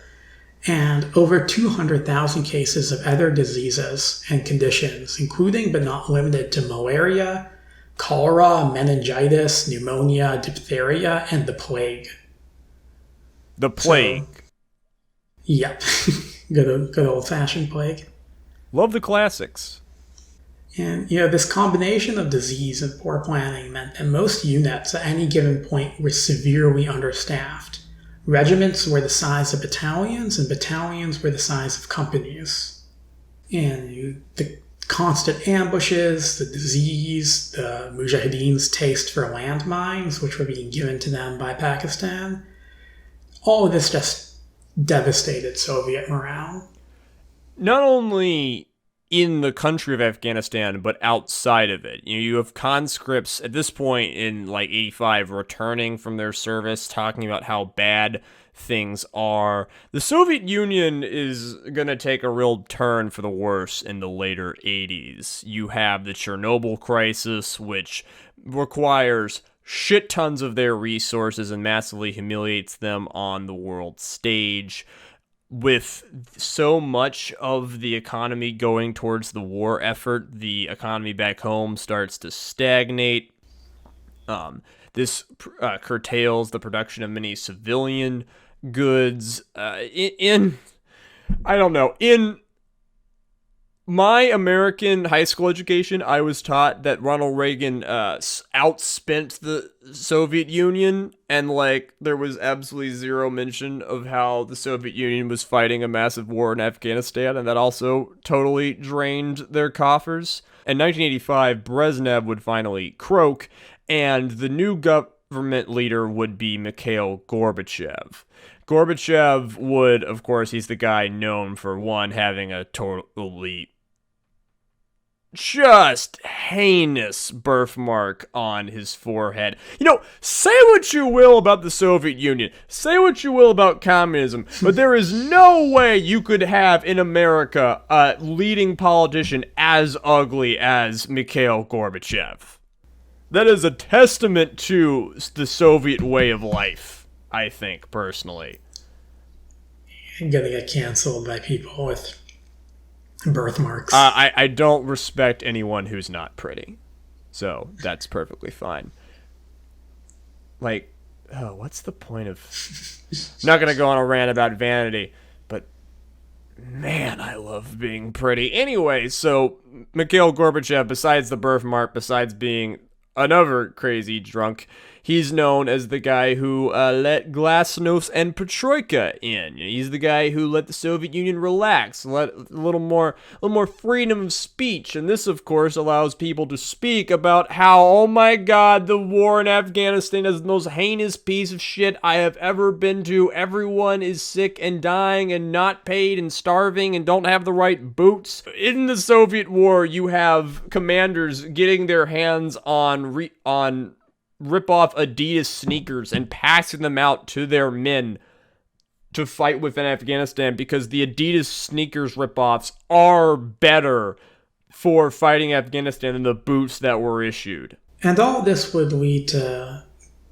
and over 200,000 cases of other diseases and conditions, including but not limited to malaria, cholera, meningitis, pneumonia, diphtheria, and the plague. The plague? Yep. Good old-fashioned plague. Love the classics. And, this combination of disease and poor planning meant that most units at any given point were severely understaffed. Regiments were the size of battalions, and battalions were the size of companies. And the constant ambushes, the disease, the Mujahideen's taste for landmines, which were being given to them by Pakistan, all of this just devastated Soviet morale. Not only in the country of Afghanistan, but outside of it. You have conscripts at this point in like 85 returning from their service, talking about how bad things are. The Soviet Union is going to take a real turn for the worse in the later 80s. You have the Chernobyl crisis, which requires shit tons of their resources and massively humiliates them on the world stage. With so much of the economy going towards the war effort, the economy back home starts to stagnate. This curtails the production of many civilian goods. In my American high school education, I was taught that Ronald Reagan outspent the Soviet Union, and like there was absolutely zero mention of how the Soviet Union was fighting a massive war in Afghanistan, and that also totally drained their coffers. In 1985, Brezhnev would finally croak, and the new government leader would be Mikhail Gorbachev. Gorbachev would, of course, he's the guy known for, one, having a totally just heinous birthmark on his forehead. Say what you will about the Soviet Union, say what you will about communism, but there is no way you could have in America a leading politician as ugly as Mikhail Gorbachev. That is a testament to the Soviet way of life, I think, personally. I'm gonna get canceled by people with birthmarks. I don't respect anyone who's not pretty. So that's perfectly fine. Like, what's the point of... I'm not going to go on a rant about vanity, but man, I love being pretty. Anyway, so Mikhail Gorbachev, besides the birthmark, besides being another crazy drunk, he's known as the guy who let glasnost and petroika in. He's the guy who let the Soviet Union relax, let a little more freedom of speech. And this, of course, allows people to speak about how, oh my God, the war in Afghanistan is the most heinous piece of shit I have ever been to. Everyone is sick and dying and not paid and starving and don't have the right boots. In the Soviet war, you have commanders getting their hands on rip-off Adidas sneakers and passing them out to their men to fight within Afghanistan because the Adidas sneakers rip-offs are better for fighting Afghanistan than the boots that were issued. And all this would lead to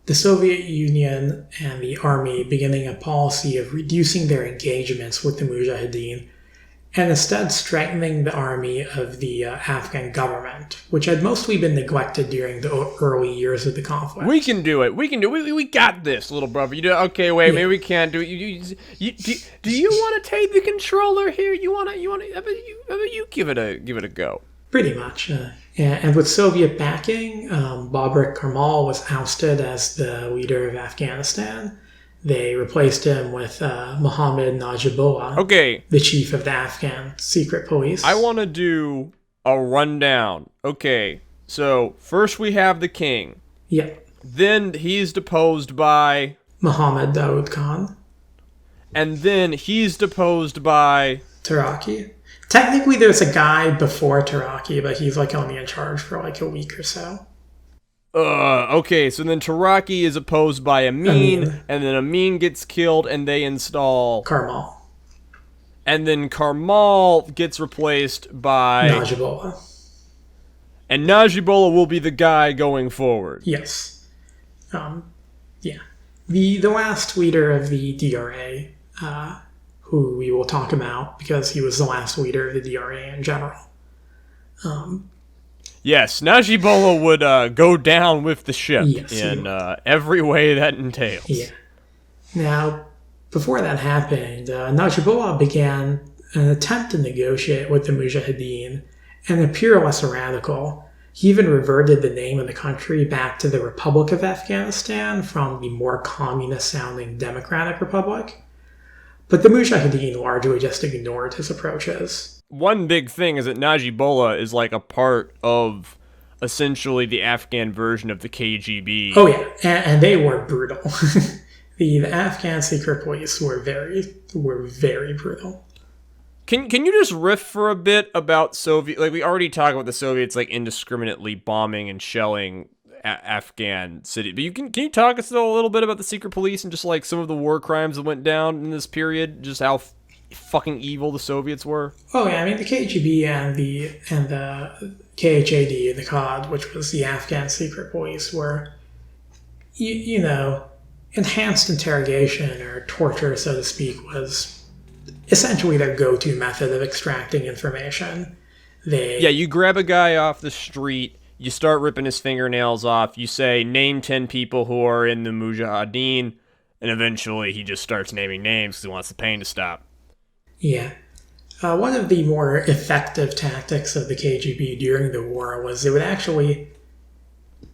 the Soviet Union and the army beginning a policy of reducing their engagements with the Mujahadeen and instead strengthening the army of the Afghan government, which had mostly been neglected during the early years of the conflict. We can do it. We got this, little brother. You do okay? Wait, maybe we can't do it. Do you want to take the controller here? How about you give it a go? Pretty much. And with Soviet backing, Babur Karmal was ousted as the leader of Afghanistan. They replaced him with Mohammad Najibullah, the chief of the Afghan secret police. I want to do a rundown. Okay, so first we have the king. Yep. Then he's deposed by... Muhammad Daoud Khan. And then he's deposed by... Taraki. Technically there's a guy before Taraki, but he's like only in charge for like a week or so. Okay, so then Taraki is opposed by Amin, and then Amin gets killed, and they install... Karmal. And then Karmal gets replaced by... Najibullah. And Najibullah will be the guy going forward. Yes. Yeah. The last leader of the DRA, who we will talk about, because he was the last leader of the DRA in general. Yes, Najibullah would go down with the ship in every way that entails. Yeah. Now, before that happened, Najibullah began an attempt to negotiate with the Mujahadeen and appear less radical. He even reverted the name of the country back to the Republic of Afghanistan from the more communist-sounding Democratic Republic. But the Mujahadeen largely just ignored his approaches. One big thing is that Najibullah is like a part of essentially the Afghan version of the KGB. Oh yeah, and they were brutal. the Afghan secret police were very brutal. Can you just riff for a bit about Soviet? Like, we already talked about the Soviets like indiscriminately bombing and shelling Afghan city, but can you talk us though a little bit about the secret police and just like some of the war crimes that went down in this period, just how fucking evil the Soviets were? Oh yeah, I mean the KGB and the KHAD, the COD, which was the Afghan secret police, were you know, enhanced interrogation or torture, so to speak, was essentially their go-to method of extracting information. You grab a guy off the street, you start ripping his fingernails off, you say, name 10 people who are in the Mujahadeen, and eventually he just starts naming names because he wants the pain to stop. Yeah. One of the more effective tactics of the KGB during the war was they would actually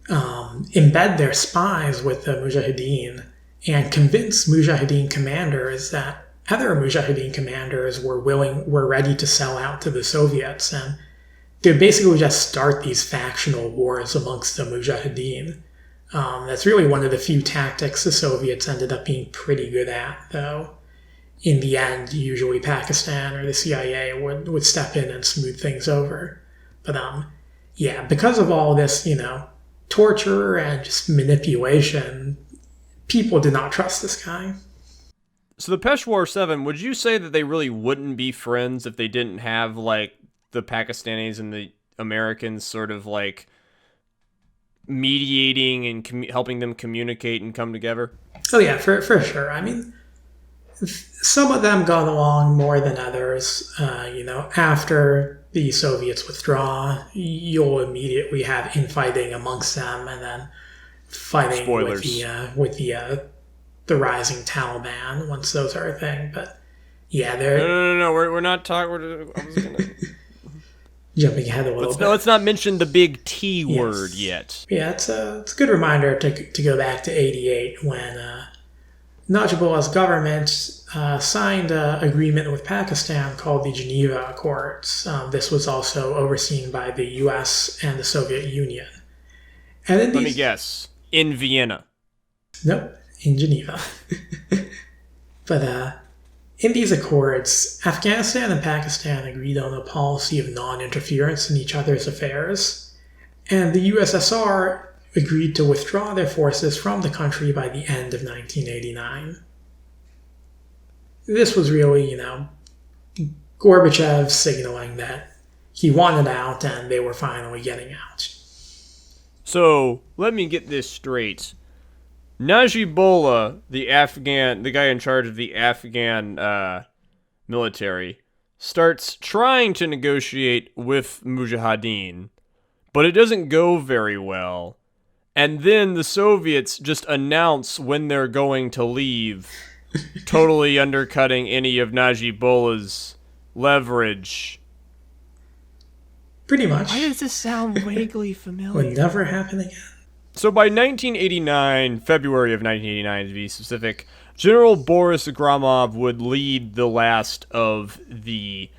embed their spies with the Mujahideen and convince Mujahideen commanders that other Mujahideen commanders were ready to sell out to the Soviets, and they would basically just start these factional wars amongst the Mujahideen. That's really one of the few tactics the Soviets ended up being pretty good at, though. In the end, usually Pakistan or the CIA would step in and smooth things over. But because of all this, torture and just manipulation, people did not trust this guy. So the Peshwar Seven, would you say that they really wouldn't be friends if they didn't have, like, the Pakistanis and the Americans sort of, like, mediating and helping them communicate and come together? Oh yeah, for sure. I mean, some of them got along more than others. After the Soviets withdraw, you'll immediately have infighting amongst them, and then fighting Spoilers. with the rising Taliban once those are a thing. But yeah, they're no. We're not talking. I was gonna jumping ahead a little bit. Let's not mention the big T word yet. Yeah, it's a good reminder to go back to '88 when Najibullah's government signed an agreement with Pakistan called the Geneva Accords. This was also overseen by the U.S. and the Soviet Union. And Let me guess. In Vienna. Nope, in Geneva. But in these accords, Afghanistan and Pakistan agreed on a policy of non-interference in each other's affairs, and the USSR agreed to withdraw their forces from the country by the end of 1989. This was really, Gorbachev signaling that he wanted out and they were finally getting out. So, let me get this straight. Najibullah, the guy in charge of the Afghan military, starts trying to negotiate with Mujahadeen, but it doesn't go very well. And then the Soviets just announce when they're going to leave, totally undercutting any of Najibullah's leverage. Pretty much. Why does this sound vaguely familiar? Would never happen again. So by 1989, February of 1989 to be specific, General Boris Gromov would lead the last of the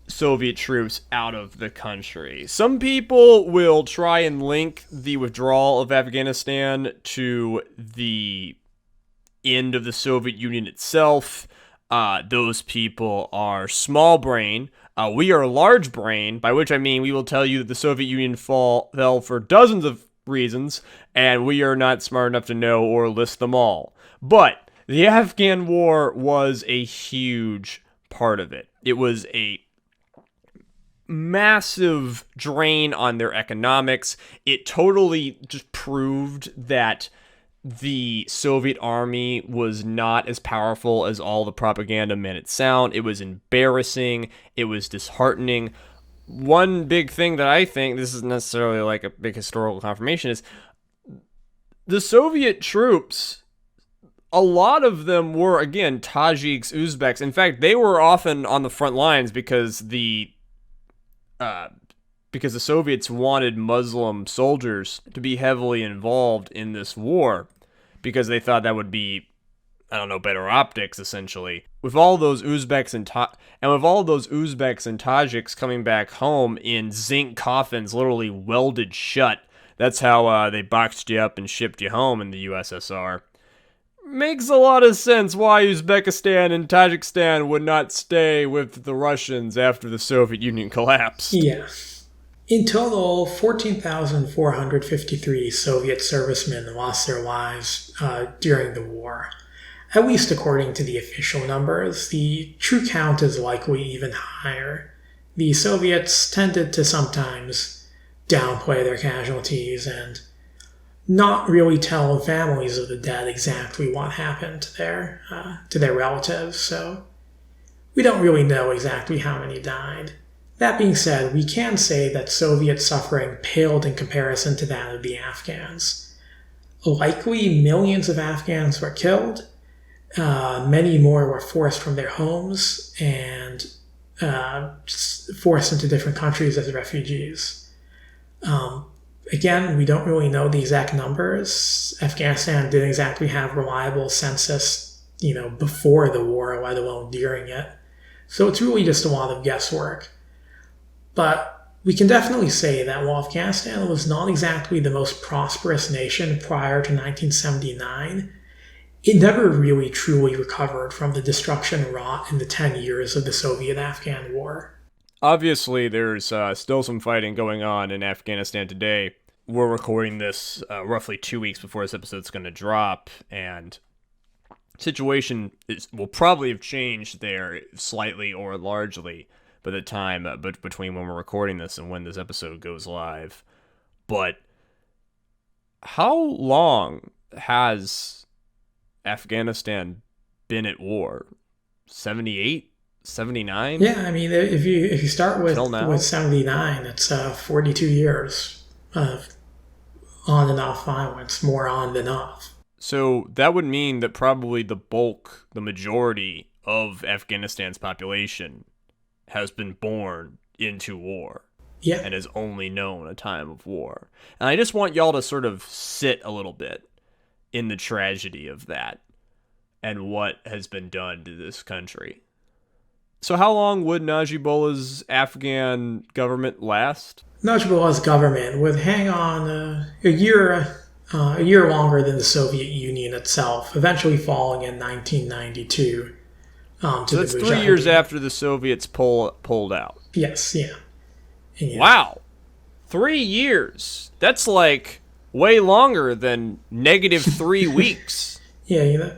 Soviet troops out of the country. Some people will try and link the withdrawal of Afghanistan to the end of the Soviet Union itself. Those people are small brain. We are large brain, by which I mean we will tell you that the Soviet Union fell for dozens of reasons, and we are not smart enough to know or list them all. But the Afghan War was a huge part of it. It was a massive drain on their economics. It totally just proved that the Soviet army was not as powerful as all the propaganda made it sound. It was embarrassing. It was disheartening. One big thing that I think, this is necessarily like a big historical confirmation, is the Soviet troops, a lot of them were, again, Tajiks, Uzbeks. In fact, they were often on the front lines because the Soviets wanted Muslim soldiers to be heavily involved in this war because they thought that would be, better optics, essentially. With all those Uzbeks and Tajiks coming back home in zinc coffins, literally welded shut, that's how they boxed you up and shipped you home in the USSR. makes a lot of sense why Uzbekistan and Tajikistan would not stay with the Russians after the Soviet Union collapsed. Yeah. In total, 14,453 Soviet servicemen lost their lives during the war, at least according to the official numbers. The true count is likely even higher. The Soviets tended to sometimes downplay their casualties and not really tell families of the dead exactly what happened to their relatives, so we don't really know exactly how many died. That being said, we can say that Soviet suffering paled in comparison to that of the Afghans. Likely millions of Afghans were killed, many more were forced from their homes and forced into different countries as refugees. Again, we don't really know the exact numbers. Afghanistan didn't exactly have reliable census, before the war, let alone during it. So it's really just a lot of guesswork. But we can definitely say that while Afghanistan was not exactly the most prosperous nation prior to 1979, it never really truly recovered from the destruction wrought in the 10 years of the Soviet-Afghan War. Obviously, there's still some fighting going on in Afghanistan today. We're recording this roughly 2 weeks before this episode's going to drop, and situation will probably have changed there slightly or largely by the time between when we're recording this and when this episode goes live. But how long has Afghanistan been at war? 78? 79? Yeah, I mean, if you start with 79, it's 42 years of on and off violence, more on than off. So that would mean that probably the majority of Afghanistan's population has been born into war. Yeah. And has only known a time of war. And I just want y'all to sort of sit a little bit in the tragedy of that and what has been done to this country. So how long would Najibullah's Afghan government last? Najibullah's government would hang on a year longer than the Soviet Union itself, eventually falling in 1992. So that's 3 years after the Soviets pulled out. Yes, yeah. Wow. 3 years. That's like way longer than -3 weeks. Yeah,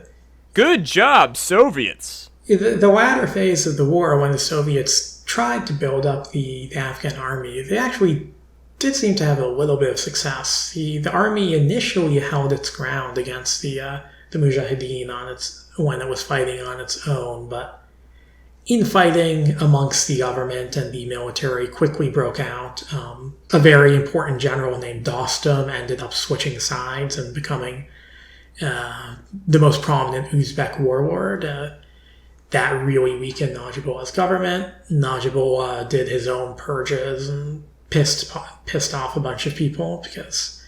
Good job, Soviets. The latter phase of the war, when the Soviets tried to build up the Afghan army, they actually did seem to have a little bit of success. The army initially held its ground against the Mujahadeen when it was fighting on its own, but infighting amongst the government and the military quickly broke out. A very important general named Dostum ended up switching sides and becoming the most prominent Uzbek warlord. That really weakened Najibullah's government. Najibullah did his own purges and pissed off a bunch of people, because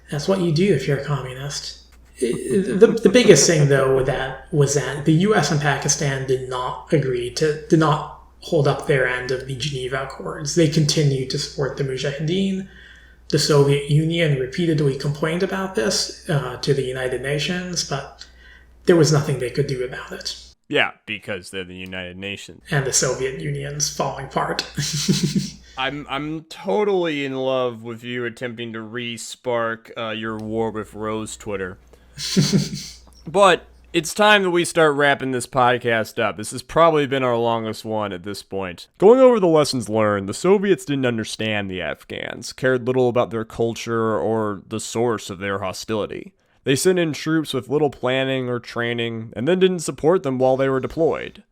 that's what you do if you're a communist. The biggest thing, though, was that the U.S. and Pakistan did not hold up their end of the Geneva Accords. They continued to support the Mujahideen. The Soviet Union repeatedly complained about this to the United Nations, but there was nothing they could do about it. Yeah, because they're the United Nations. And the Soviet Union's falling apart. I'm totally in love with you attempting to re-spark your War with Rose Twitter. But it's time that we start wrapping this podcast up. This has probably been our longest one at this point. Going over the lessons learned, the Soviets didn't understand the Afghans, cared little about their culture or the source of their hostility. They sent in troops with little planning or training, and then didn't support them while they were deployed.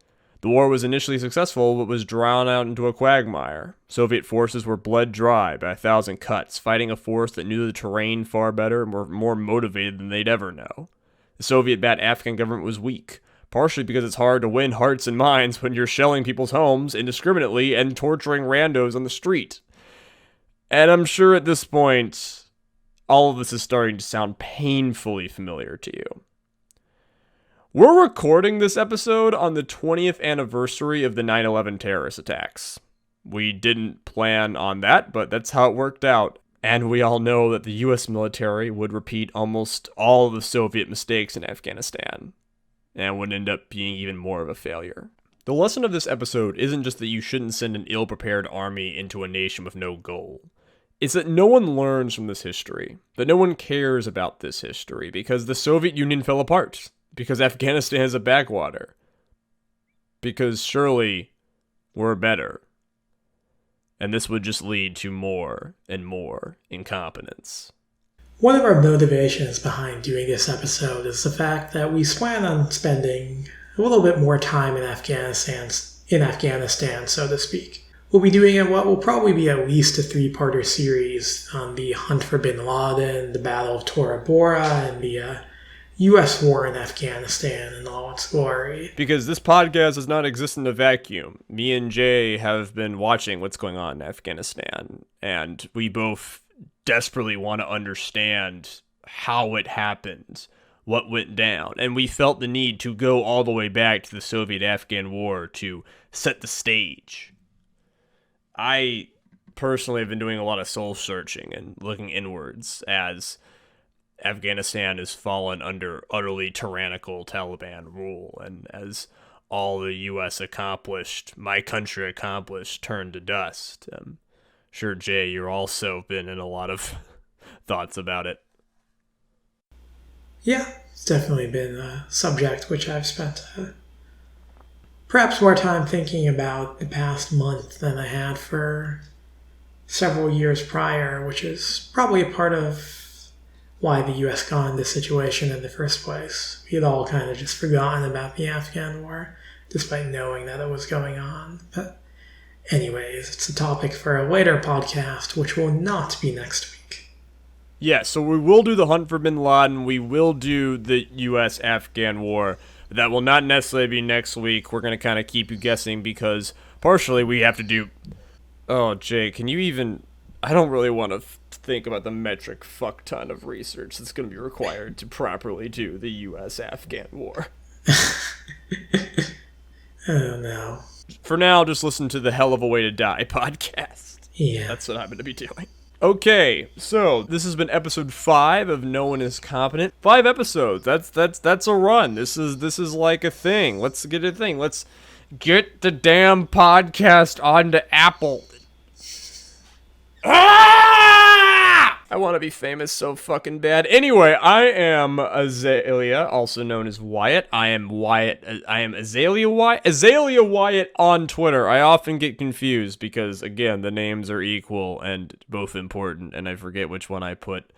The war was initially successful, but was drowned out into a quagmire. Soviet forces were bled dry by 1,000 cuts, fighting a force that knew the terrain far better and were more motivated than they'd ever know. The Soviet-backed Afghan government was weak, partially because it's hard to win hearts and minds when you're shelling people's homes indiscriminately and torturing randos on the street. And I'm sure at this point, all of this is starting to sound painfully familiar to you. We're recording this episode on the 20th anniversary of the 9/11 terrorist attacks. We didn't plan on that, but that's how it worked out. And we all know that the US military would repeat almost all of the Soviet mistakes in Afghanistan, and would end up being even more of a failure. The lesson of this episode isn't just that you shouldn't send an ill-prepared army into a nation with no goal. It's that no one learns from this history, that no one cares about this history, because the Soviet Union fell apart, because Afghanistan is a backwater, because surely we're better. And this would just lead to more and more incompetence. One of our motivations behind doing this episode is the fact that we plan on spending a little bit more time in Afghanistan, so to speak. We'll be doing what will probably be at least a 3-parter series on the hunt for bin Laden, the Battle of Tora Bora, and the U.S. war in Afghanistan in all its glory. Because this podcast does not exist in a vacuum. Me and Jay have been watching what's going on in Afghanistan, and we both desperately want to understand how it happened, what went down, and we felt the need to go all the way back to the Soviet-Afghan War to set the stage. I personally have been doing a lot of soul searching and looking inwards as Afghanistan has fallen under utterly tyrannical Taliban rule, and as all the U.S. accomplished, my country accomplished, turned to dust. Sure, Jay, you're also been in a lot of thoughts about it. Yeah, it's definitely been a subject which I've spent perhaps more time thinking about the past month than I had for several years prior, which is probably a part of why the U.S. got in this situation in the first place. We had all kind of just forgotten about the Afghan War, despite knowing that it was going on. But anyways, it's a topic for a later podcast, which will not be next week. Yeah, so we will do the hunt for bin Laden. We will do the U.S.-Afghan War. That will not necessarily be next week. We're going to kind of keep you guessing because partially we have to do... Oh, Jay, can you even... I don't really want to think about the metric fuck ton of research that's going to be required to properly do the U.S.-Afghan War. Oh, no. For now, just listen to the Hell of a Way to Die podcast. Yeah. That's what I'm going to be doing. Okay, so this has been episode 5 of No One Is Competent. 5 episodes. That's a run. This is like a thing. Let's get a thing. Let's get the damn podcast onto Apple. I want to be famous so fucking bad. Anyway, I am Azalea, also known as Wyatt. I am Azalea Wyatt. Azalea Wyatt on Twitter. I often get confused because, again, the names are equal and both important, and I forget which one I put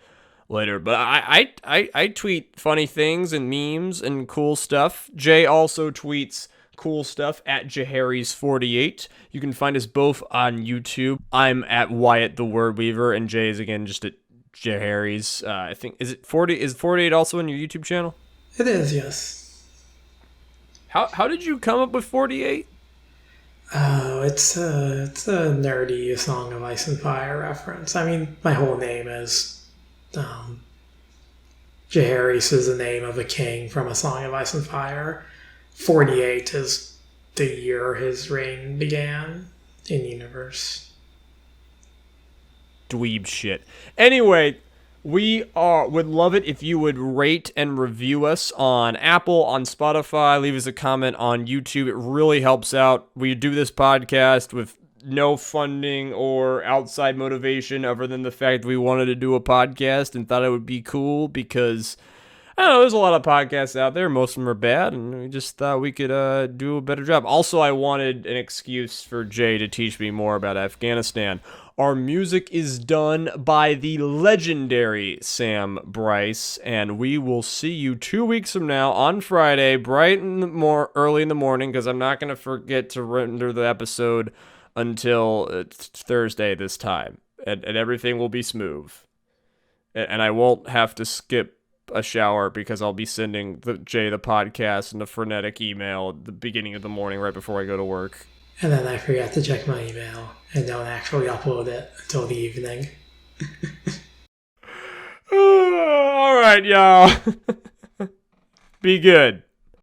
later. But I tweet funny things and memes and cool stuff. Jay also tweets cool stuff at Jaharis48. You can find us both on YouTube. I'm at Wyatt the Word Weaver, and Jay is again just at Jaharis. I think is 48 also on your YouTube channel? It is, yes. How did you come up with 48? Oh, it's a nerdy Song of Ice and Fire reference. I mean, my whole name is Jaharis is the name of a king from A Song of Ice and Fire. 48 is the year his reign began in universe. Dweeb shit. Anyway, we would love it if you would rate and review us on Apple, on Spotify, leave us a comment on YouTube. It really helps out. We do this podcast with no funding or outside motivation other than the fact that we wanted to do a podcast and thought it would be cool because... I don't know, there's a lot of podcasts out there. Most of them are bad, and we just thought we could do a better job. Also, I wanted an excuse for Jay to teach me more about Afghanistan. Our music is done by the legendary Sam Bryce, and we will see you 2 weeks from now on Friday, bright in the early in the morning, because I'm not going to forget to render the episode until Thursday this time, and everything will be smooth. And I won't have to skip a shower because I'll be sending Jay the podcast in a frenetic email at the beginning of the morning right before I go to work. And then I forget to check my email and don't actually upload it until the evening. All right, y'all. Be good.